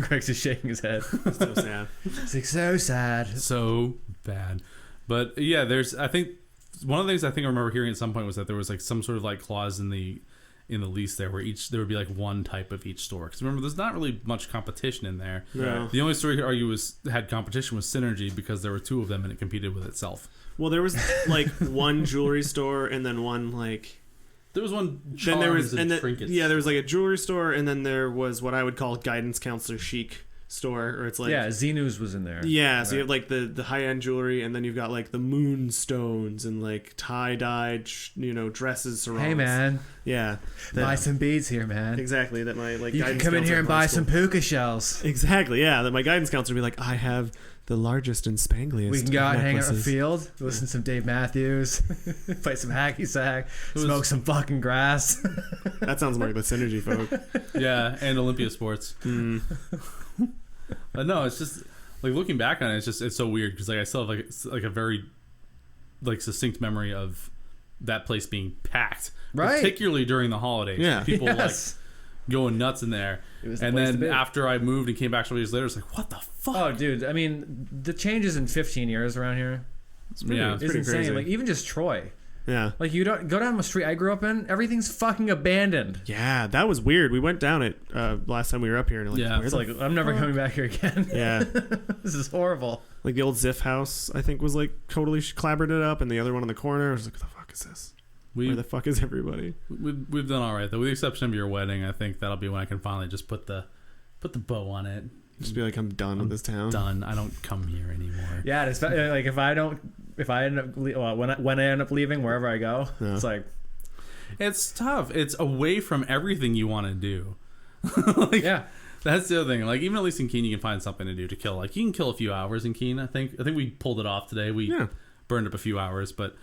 Greg's just shaking his head. So sad. It's like so sad. So bad. But yeah, I think one of the things I remember hearing at some point was that there was like some sort of like clause in the lease there where there would be like one type of each store. Because remember, there's not really much competition in there. No. The only store you could argue had competition was Synergy because there were two of them and it competed with itself. Well, there was like one jewelry store and then one like... There was one Then there was, charms and trinkets. Yeah, there was like a jewelry store and then there was what I would call guidance counselor chic store, or it's like... Yeah, Xenu's was in there. Yeah, so you have like the high-end jewelry and then you've got like the moonstones and like tie-dyed, dresses, sarongs. Hey, man. Yeah. Buy some beads here, man. Exactly, that my like You can guidance come in counselor here and at my buy school- some puka shells. Exactly, yeah. That my guidance counselor would be like, I have the largest and spangliest. We can go out and hang out in the necklaces." field, listen to some Dave Matthews, play some hacky sack, smoke some fucking grass. That sounds more like the Synergy folk. Yeah, and Olympia Sports. Mm. But no, it's just like looking back on it, it's so weird because like I still have like a very like succinct memory of that place being packed, Right. particularly during the holidays. Yeah. People Yes. like going nuts in there. It was the And place to then be. after I moved and came back several years later, it's like, what the fuck? Oh, dude. I mean, the changes in 15 years around here Yeah. is pretty insane. crazy. Like, even just Troy. Yeah. Like, you don't go down the street I grew up in, everything's fucking abandoned. Yeah, that was weird. We went down it last time we were up here. And like, Yeah, where It's the like, I'm never coming back here again. Yeah. This is horrible. Like the old Ziff house, I think, was like totally clabbered it up, and the other one in the corner, I was like, what the fuck is this? Where the fuck is everybody? We've done all right though, with the exception of your wedding. I think that'll be when I can finally just put the bow on it. Just be like, I'm done with this town. Done. I don't come here anymore. Yeah, it's like if I end up when I end up leaving wherever I go, Yeah. it's like It's tough. It's away from everything you want to do. yeah. That's the other thing. Like even at least in Keene, you can find something to do to kill. Like you can kill a few hours in Keene. I think we pulled it off today. We burned up a few hours, but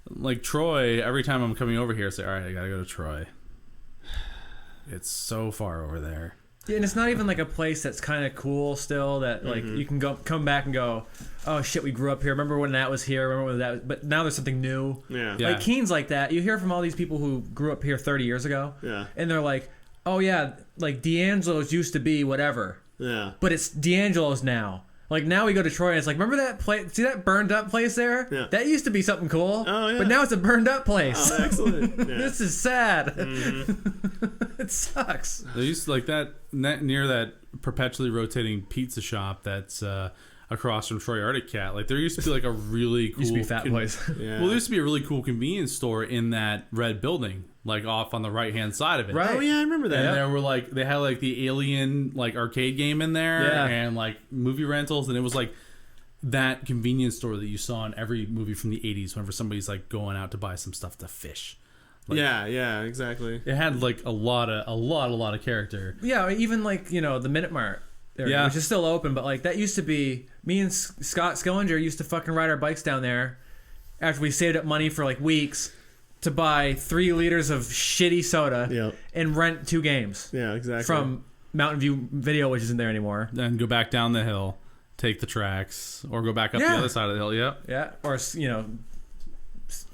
like Troy, every time I'm coming over here, I say, all right, I gotta go to Troy. It's so far over there. Yeah, and it's not even like a place that's kind of cool still that like you can come back and go, oh shit, we grew up here. Remember when that was here? Remember when that was, but now there's something new. Yeah. Yeah. Like Keene's like that. You hear from all these people who grew up here 30 years ago. Yeah. And they're like, oh yeah, like D'Angelo's used to be whatever, Yeah. but it's D'Angelo's now. Like now we go to Troy and it's like, remember that place? See that burned up place there? Yeah. That used to be something cool. Oh, yeah. But now it's a burned up place. Oh, excellent. Yeah. This is sad. Mm-hmm. It sucks. There used to like that near that perpetually rotating pizza shop that's across from Troy Arctic Cat. Like there used to be like a really cool. Used to be Fat Boys. Yeah. Well, there used to be a really cool convenience store in that red building, like off on the right hand side of it. Right. Oh, yeah, I remember that. And there were like they had like the Alien like arcade game in there, Yeah. and like movie rentals, and it was like that convenience store that you saw in every movie from the 80s whenever somebody's like going out to buy some stuff to fish. Like, yeah, exactly. it had like a lot of character. Yeah, even like, the Minute Mart area, Yeah. which is still open, but like that used to be, me and Scott Skillinger used to fucking ride our bikes down there after we saved up money for like weeks to buy 3 liters of shitty soda Yep. and rent 2 games Yeah, exactly. from Mountain View Video, which isn't there anymore. Then go back down the hill, take the tracks, or go back up the Yeah. other side of the hill. Yep. Yeah, or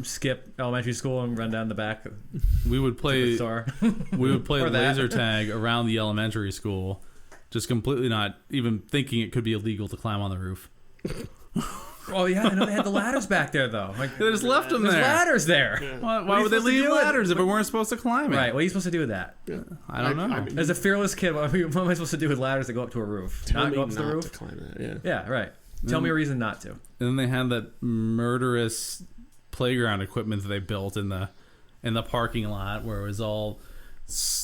skip elementary school and run down the back of We would the play store. we would play Or that. laser tag around the elementary school, just completely not even thinking it could be illegal to climb on the roof. Oh yeah, I know they had the ladders back there though. Like, They just left them there's there. ladders there. Why What are you would they supposed to leave do with it? ladders if we weren't supposed to climb it? Right, what are you supposed to do with that? I don't know. As a fearless kid, what am I supposed to do with ladders that go up to a roof? Tell Not me go up to not the to roof? climb that. Yeah. Yeah, right. Tell me a reason not to. And then they had that murderous playground equipment that they built in the parking lot where it was all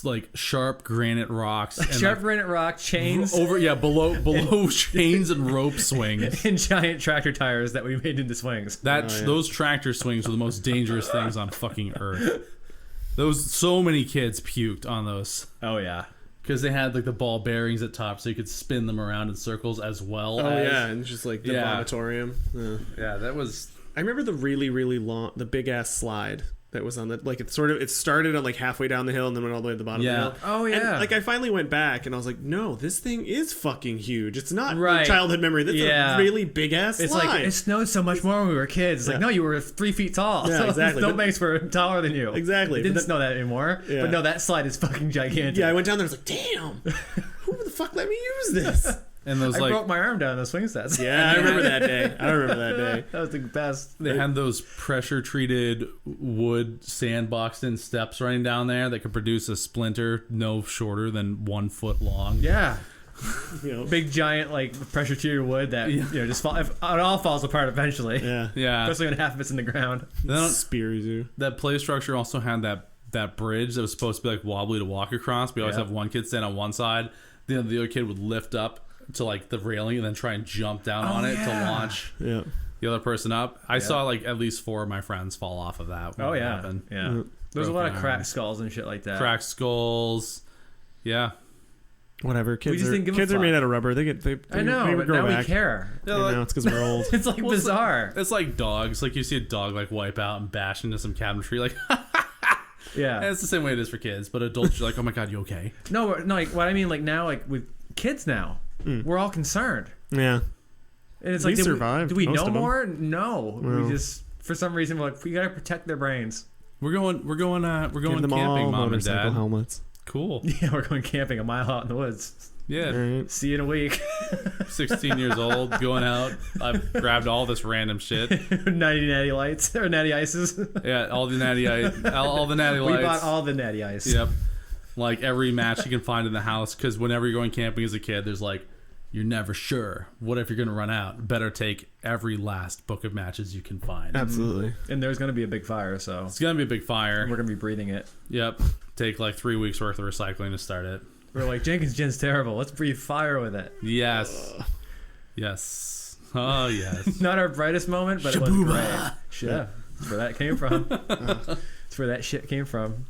like sharp granite rocks and Sharp like, granite rock, chains, below chains and rope swings. and giant tractor tires that we made into swings. Those tractor swings were the most dangerous things on fucking earth. So many kids puked on those. Oh yeah. Because they had like the ball bearings at top, so you could spin them around in circles as well. Oh yeah, and just like the vomitorium. Yeah, that was. I remember the really, really long, the big ass slide that was on the, like, it started on like halfway down the hill and then went all the way to the bottom of the hill. Oh yeah. And, like, I finally went back and I was like, no, this thing is fucking huge. It's not right. childhood memory. That's a really big ass slide. It's like, it snowed so much more when we were kids. It's like, no, you were 3 feet tall. Yeah, exactly. Snow banks were taller than you. Exactly. It didn't snow that anymore. Yeah. But no, that slide is fucking gigantic. Yeah, I went down there and I was like, damn, who the fuck let me use this? And those, I broke my arm down the swing sets. Yeah, I remember that day. That was the best. They had those pressure-treated wood sandboxed-in steps running down there that could produce a splinter no shorter than 1 foot long. Yeah. Big giant like pressure treated wood that just fall. It all falls apart eventually. Yeah. Especially when half of it's in the ground. Then spears you. That play structure also had that bridge that was supposed to be like wobbly to walk across. We always have one kid stand on one side, the other kid would lift up to like the railing and then try and jump down on it to launch the other person up. I saw like at least 4 of my friends fall off of that. When it happened. Yeah. There's a lot of cracked skulls and shit like that. Cracked skulls. Yeah. Whatever. Kids are made out of rubber. I know, but now we care. Yeah, like, it's because we're old. It's like bizarre. It's like dogs. Like you see a dog like wipe out and bash into some cabinetry. Like, yeah. And it's the same way it is for kids. But adults are like, oh my god, you okay? No, like what I mean, like now, like with kids now, we're all concerned. Yeah. And it's we like, survived. Do we know more? No. We just, for some reason, we're like, we gotta protect their brains. We're going Give camping, them all mom and dad. Helmets. Cool. Yeah, we're going camping a mile out in the woods. Yeah. Right. See you in a week. 16 years old, going out. I've grabbed all this random shit. 90 natty lights or natty ices. Yeah, all the natty lights. We bought all the natty ice. Yep. Like every match you can find in the house, because whenever you're going camping as a kid, there's like, you're never sure. What if you're going to run out? Better take every last book of matches you can find. Absolutely. And there's going to be a big fire, so. It's going to be a big fire. We're going to be breathing it. Yep. Take like 3 weeks worth of recycling to start it. We're like, Jenkins Gin's terrible. Let's breathe fire with it. Yes. Yes. Oh, yes. Not our brightest moment, but it was great. Yeah. That's where that came from. That's where that shit came from.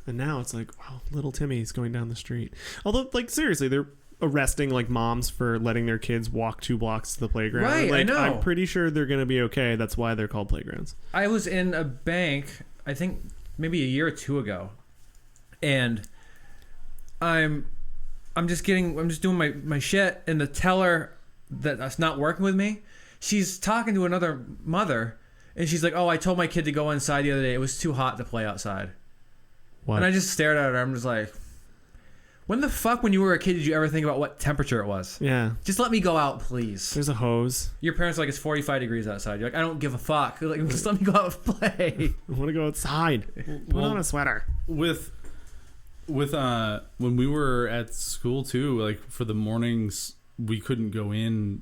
And now it's like, wow, little Timmy's going down the street. Although, like, seriously, they're arresting like moms for letting their kids walk 2 blocks to the playground. Right, like, I know. I'm pretty sure they're going to be okay. That's why they're called playgrounds. I was in a bank, I think maybe a year or 2 ago, and I'm just doing my shit, and the teller that's not working with me, she's talking to another mother, and she's like, "Oh, I told my kid to go inside the other day. It was too hot to play outside." What? And I just stared at her. I'm just like, when the fuck, when you were a kid, did you ever think about what temperature it was? Yeah. Just let me go out, please. There's a hose. Your parents are like, it's 45 degrees outside. You're like, I don't give a fuck. You're like, just let me go out and play. I want to go outside. Put on a sweater. With when we were at school too, like for the mornings, we couldn't go in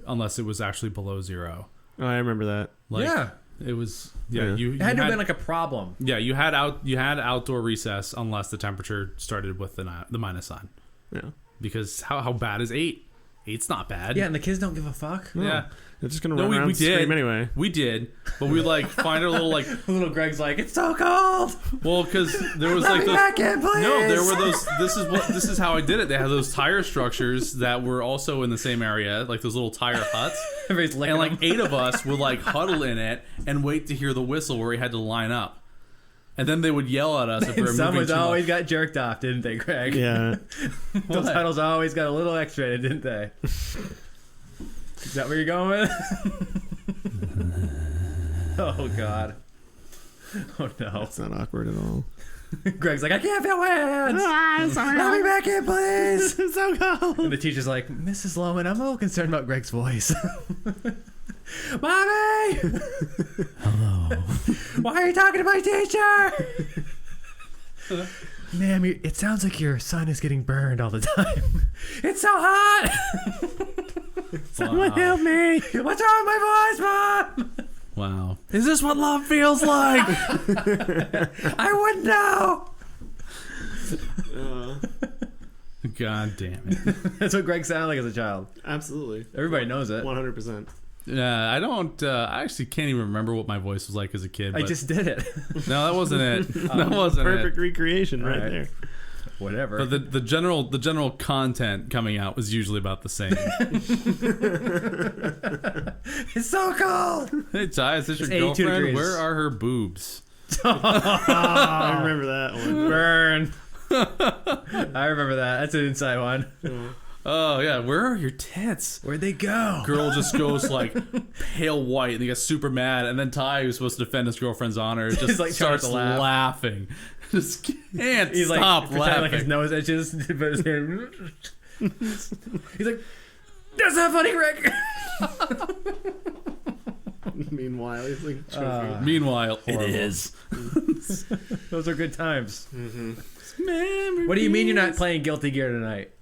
unless it was actually below 0. Oh, I remember that. Like, yeah. It was Yeah. It had to have been like a problem. Yeah, you had outdoor recess unless the temperature started with the minus sign. Yeah. Because how bad is 8? 8's not bad. Yeah, and the kids don't give a fuck. No. Yeah. They're just gonna run around and scream anyway. We did, but we like find a little like little Greg's like, it's so cold. Well, because there was like those. Back in, please. No, there were those. This is how I did it. They had those tire structures that were also in the same area, like those little tire huts. Everybody's licking and like them. 8 of us would like huddle in it and wait to hear the whistle where we had to line up, and then they would yell at us if we were moving Someone's too always much. got jerked off, didn't they, Greg? Yeah. Those huddles always got a little extra in it, didn't they? Is that where you're going with? Oh God. Oh no. That's not awkward at all. Greg's like, I can't feel hands. Sorry. Let me back in, please. It's so cold. And the teacher's like, Mrs. Lohman, I'm a little concerned about Greg's voice. Mommy! Hello. Why are you talking to my teacher? Ma'am, it sounds like your son is getting burned all the time. It's so hot! Someone help me! What's wrong with my voice, Mom? Wow. Is this what love feels like? I wouldn't know! God damn it. That's what Greg sounded like as a child. Absolutely. Everybody knows it. 100%. I don't. I actually can't even remember what my voice was like as a kid. I just did it. No, that wasn't it. That wasn't Perfect it. recreation right there. Whatever. But the general content coming out was usually about the same. It's so cold. Hey Ty, is this your 82 girlfriend? degrees. Where are her boobs? I remember that one. Burn. I remember that. That's an inside one. Oh yeah, where are your tits? Where'd they go? Girl just goes like pale white and he gets super mad, and then Ty, who's supposed to defend his girlfriend's honor, just like starts to laugh. laughing. Just can't He's stop like pretending laughing. like his nose itches, but his hair. He's like, "That's not funny, Rick." Meanwhile, he's like, choking. Meanwhile, Horrible. it is. Those are good times. Memories. What do you mean you're not playing Guilty Gear tonight?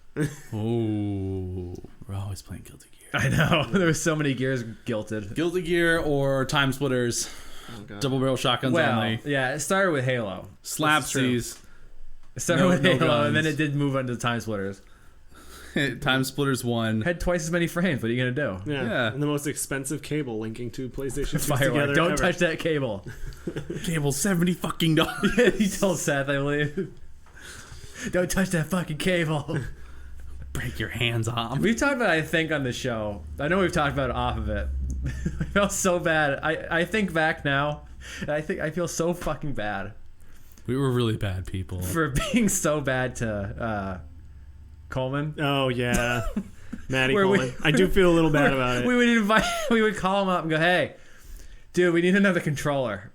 Oh, we're always playing Guilty Gear. I know. There was so many gears guilted. Guilty Gear or Time Splitters, double barrel shotguns Well, only, yeah, it started with Halo. slapsies, It started No- with no Halo, and then guns. it did move on to Time Splitters. Time Splitters 1. Had twice as many frames. What are you gonna do? Yeah. And the most expensive cable linking two PlayStation 2s Firework. together. Don't ever. touch that cable. Cable $70. He told Seth, I believe. Don't touch that fucking cable. Break your hands off. We've talked about it, I think, on the show. I know we've talked about it off of it. I felt so bad. I think back now, and I feel so fucking bad We were really bad people. for being so bad to Coleman. Oh, yeah. Maddie Where we- Coleman. I do feel a little bad about it. We would call him up and go, "Hey, dude, we need another controller."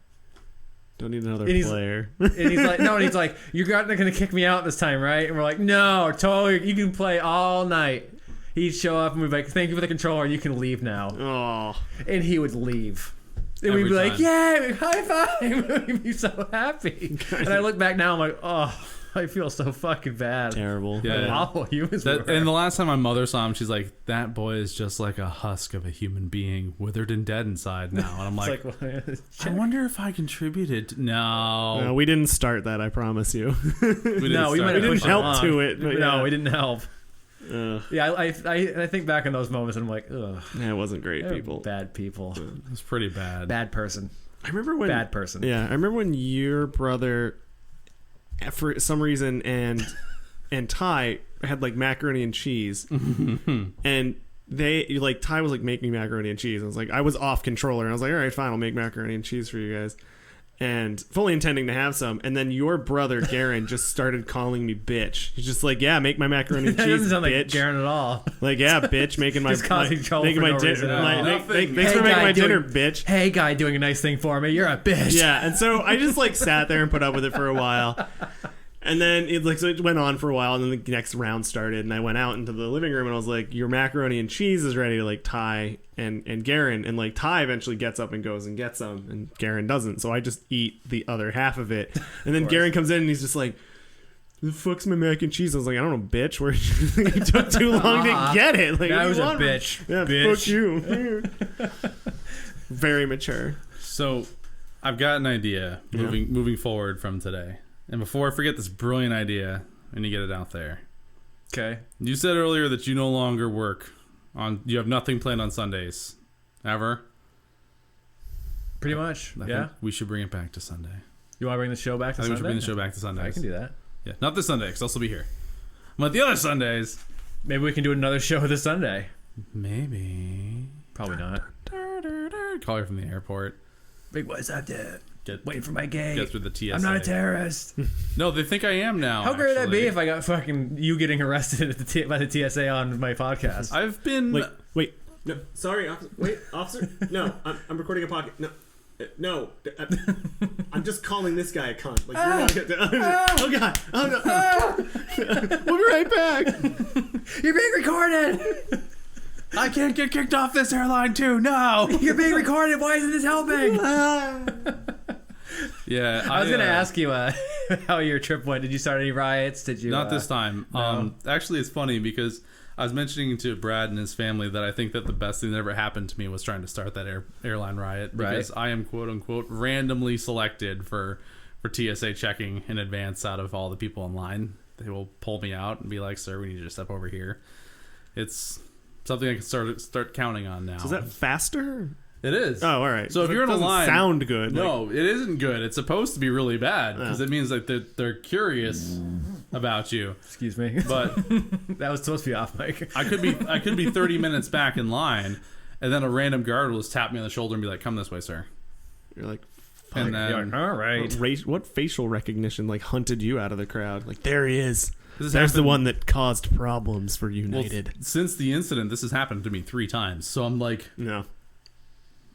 Don't need another And he's- player. And he's like, "No," and he's like, "You're not gonna kick me out this time, right?" And we're like, "No, totally. You can play all night." He'd show up and we'd be like, "Thank you for the controller. You can leave now." Oh. And he would leave. And Every we'd be like, time. "Yay, high five." We'd be so happy. And I look back now, I'm like, "Oh, I feel so fucking bad." Terrible. Yeah. How awful humans were. And the last time my mother saw him, she's like, "That boy is just like a husk of a human being, withered and dead inside now." And I'm like, It's like, I wonder if I contributed. No, No, we didn't start that, I promise you. we didn't no, we start might it. have pushed help along. to it, but No, yeah. we didn't help. Ugh. Yeah, I think back in those moments and I'm like, ugh. Yeah, it wasn't great, They're people. Bad people. It was pretty bad. Bad person. I remember when... Bad person. Yeah, I remember when your brother, for some reason, and Ty had like macaroni and cheese, and they like Ty was like making macaroni and cheese. I was like, I was off controller, and I was like, all right, fine, I'll make macaroni and cheese for you guys, and fully intending to have some. And then your brother Garen just started calling me bitch. He's just like, yeah, make my macaroni and That cheese, doesn't sound like bitch. Garen at all. Like, yeah, bitch, making my Just causing trouble making for my no dinner. reason at Like, all. thanks Nothing. for Hey, making guy my doing- dinner, bitch. Hey, guy doing a nice thing for me. You're a bitch. Yeah, and so I just like sat there and put up with it for a while. And then it went on for a while, and then the next round started, and I went out into the living room, and I was like, your macaroni and cheese is ready to like Ty and Garen, and like Ty eventually gets up and goes and gets some, and Garen doesn't, so I just eat the other half of it. And then Garen comes in and he's just like, the fuck's my mac and cheese? I was like, I don't know, bitch. Where it took too long to get it. Like, I what do was you a want from- bitch. Yeah, Bitch. fuck you. Very mature. So, I've got an idea moving forward from today. And before I forget this brilliant idea, I need to get it out there. Okay. You said earlier that you no longer work on. You have nothing planned on Sundays, ever. Pretty much. I Yeah. think we should bring it back to Sunday. You want to bring the show back to I think we Sunday? should bring the show back to Sundays. I can do that. Yeah, not this Sunday because I'll still be here. But the other Sundays, Maybe we can do another show this Sunday. maybe. Probably not. Call her from the airport. Big what's up, dude? Get Waiting for my gate. get through the TSA. I'm not a terrorist. No, they think I am now. How great would that be actually. if I got fucking you getting arrested at by the TSA on my podcast? I've been. Wait. No, sorry, officer. Wait, officer. No, I'm recording a podcast. No, I'm just calling this guy a cunt. Like, you're not gonna, oh god, oh no, we'll be right back. You're being recorded. I can't get kicked off this airline too. No. You're being recorded. Why isn't this helping? Yeah, I was gonna ask you how your trip went. Did you start any riots? Did you? Not this time. no. Actually, it's funny because I was mentioning to Brad and his family that I think that the best thing that ever happened to me was trying to start that airline riot because I am quote unquote randomly selected for TSA checking in advance out of all the people in line. They will pull me out and be like, "Sir, we need you to step over here." It's Something I can start counting on now. So is that faster? It is. Oh, all right. So if you're in a line, sound good. No, it isn't good. It's supposed to be really bad because it means that they're curious about you. Excuse me, but that was supposed to be off mic. I could be 30 minutes back in line, and then a random guard will just tap me on the shoulder and be like, "Come this way, sir." You're like, fuck. And then, all right. What facial recognition like hunted you out of the crowd? Like, there he is. There's the one that caused problems for United. Well, since the incident, this has happened to me 3 times. So I'm like, no.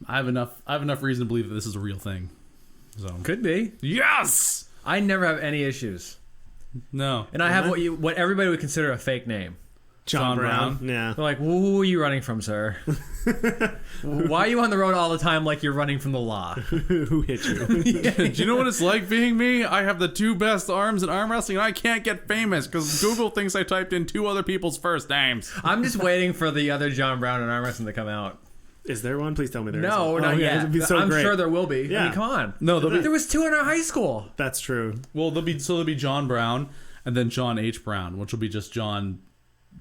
I have enough reason to believe that this is a real thing. So could be. Yes. I never have any issues. No. And I have what everybody would consider a fake name. John Brown. Yeah. They're like, who are you running from, sir? Why are you on the road all the time like you're running from the law? Who hit you? Do you know what it's like being me? I have the 2 best arms in arm wrestling, and I can't get famous because Google thinks I typed in 2 other people's first names. I'm just waiting for the other John Brown in arm wrestling to come out. Is there one? Please tell me there is. No, not yet. It'd be so I'm great. sure there will be. Yeah. I mean, come on. No, there was 2 in our high school. That's true. Well, there'll be John Brown and then John H. Brown, which will be just John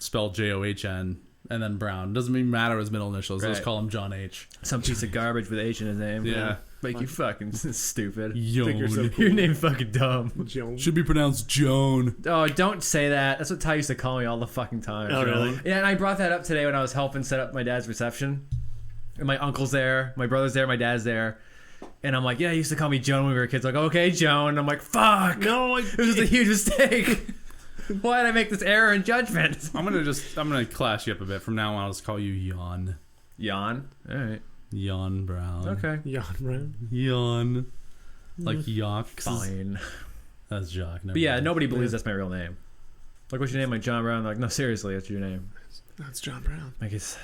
spelled John and then Brown. Doesn't even matter his middle initials. Right. Let's call him John H. Some piece of garbage with H in his name. Yeah. Like, you fucking stupid. Think you're so cool. Your name's fucking dumb. Joan. Should be pronounced Joan. Oh, don't say that. That's what Ty used to call me all the fucking time. Oh, really? Yeah, and I brought that up today when I was helping set up my dad's reception. And my uncle's there, my brother's there, my dad's there. And I'm like, yeah, he used to call me Joan when we were kids. Like, okay, Joan. And I'm like, fuck. No, it was a huge mistake. Why did I make this error in judgment? I'm gonna class you up a bit. From now on, I'll just call you Jan. Jan? All right. Jan Brown. Okay. Jan Brown. Jan. Like Yox. Fine. That's Jock. But yeah, nobody believes that's my real name. Like, what's your name? Like John Brown? Like, no, seriously, that's your name. That's John Brown. Like it's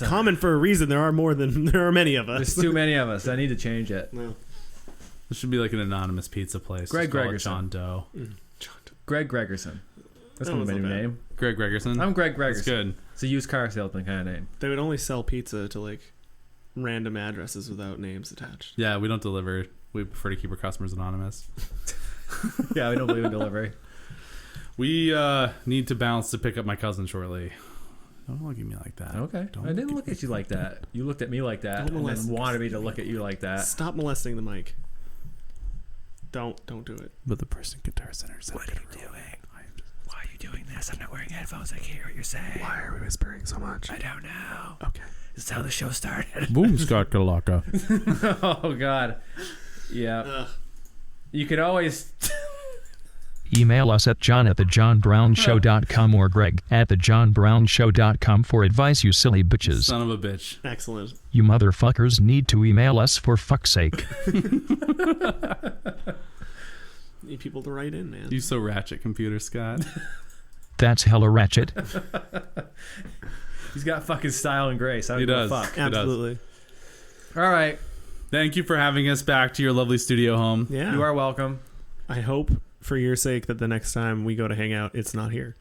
common for a reason. There are many of us. There's too many of us. I need to change it. No. This should be like an anonymous pizza place. Greg Gregerson. John Doe. Greg Gregerson. That's my new name. Greg Gregerson. I'm Greg Gregerson. That's good. It's a used car salesman kind of name. They would only sell pizza to like random addresses without names attached. Yeah, we don't deliver. We prefer to keep our customers anonymous. Yeah, we don't believe in delivery. We need to bounce to pick up my cousin shortly. Don't look at me like that. Okay. I didn't look at you like that. You looked at me like that and then wanted me to look at you like that. Stop molesting the mic. Don't do it. But the person Guitar Center said, what are you doing? Why are you doing this? I'm not wearing headphones. I can't hear what you're saying. Why are we whispering so much? I don't know. Okay. This is how the show started. Boom, Scott Kalaka. Oh, God. Yeah. You could always... Email us at john@thejohnbrownshow.com or greg@thejohnbrownshow.com for advice, you silly bitches. Son of a bitch. Excellent. You motherfuckers need to email us for fuck's sake. Need people to write in, man. You so ratchet, computer Scott. That's hella ratchet. He's got fucking style and grace. He does. Fuck. Absolutely. All right. Thank you for having us back to your lovely studio home. Yeah. You are welcome. I hope, for your sake, that the next time we go to hang out, it's not here.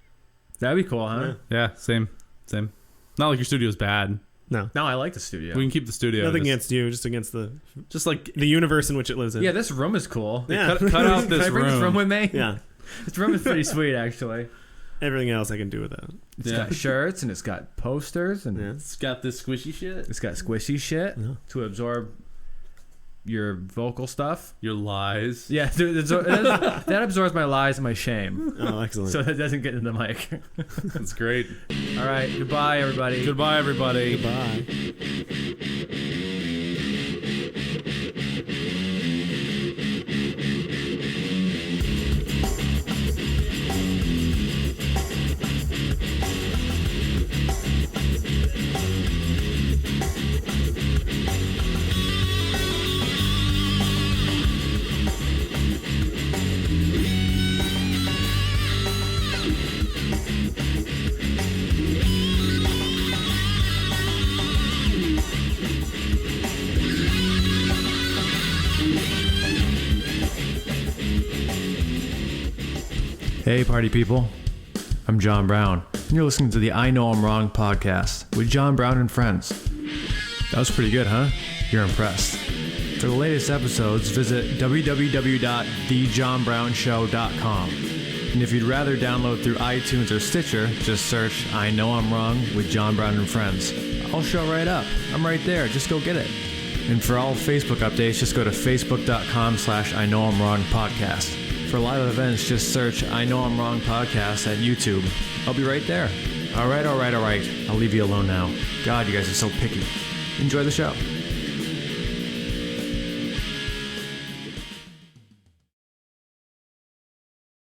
That'd be cool, huh? Yeah, same. Not like your studio's bad. No, I like the studio. We can keep the studio. Nothing against you, just against the universe in which it lives in. Yeah, this room is cool. Yeah. Cut out this Can I bring this room with me? Yeah. This room is pretty sweet, actually. Everything else I can do without. It's got shirts and it's got posters and it's got this squishy shit. It's got squishy shit to absorb your vocal stuff. Your lies. Yeah, that absorbs my lies and my shame. Oh, excellent. So that doesn't get in the mic. That's great. All right. Goodbye, everybody. Goodbye, everybody. Goodbye. Hey, party people. I'm John Brown, and you're listening to the I Know I'm Wrong podcast with John Brown and friends. That was pretty good, huh? You're impressed. For the latest episodes, visit www.thejohnbrownshow.com. And if you'd rather download through iTunes or Stitcher, just search I Know I'm Wrong with John Brown and Friends. I'll show right up. I'm right there. Just go get it. And for all Facebook updates, just go to facebook.com/I Know I'm Wrong podcast. For live events, just search I Know I'm Wrong podcast at YouTube. I'll be right there. All right. I'll leave you alone now. God, you guys are so picky. Enjoy the show.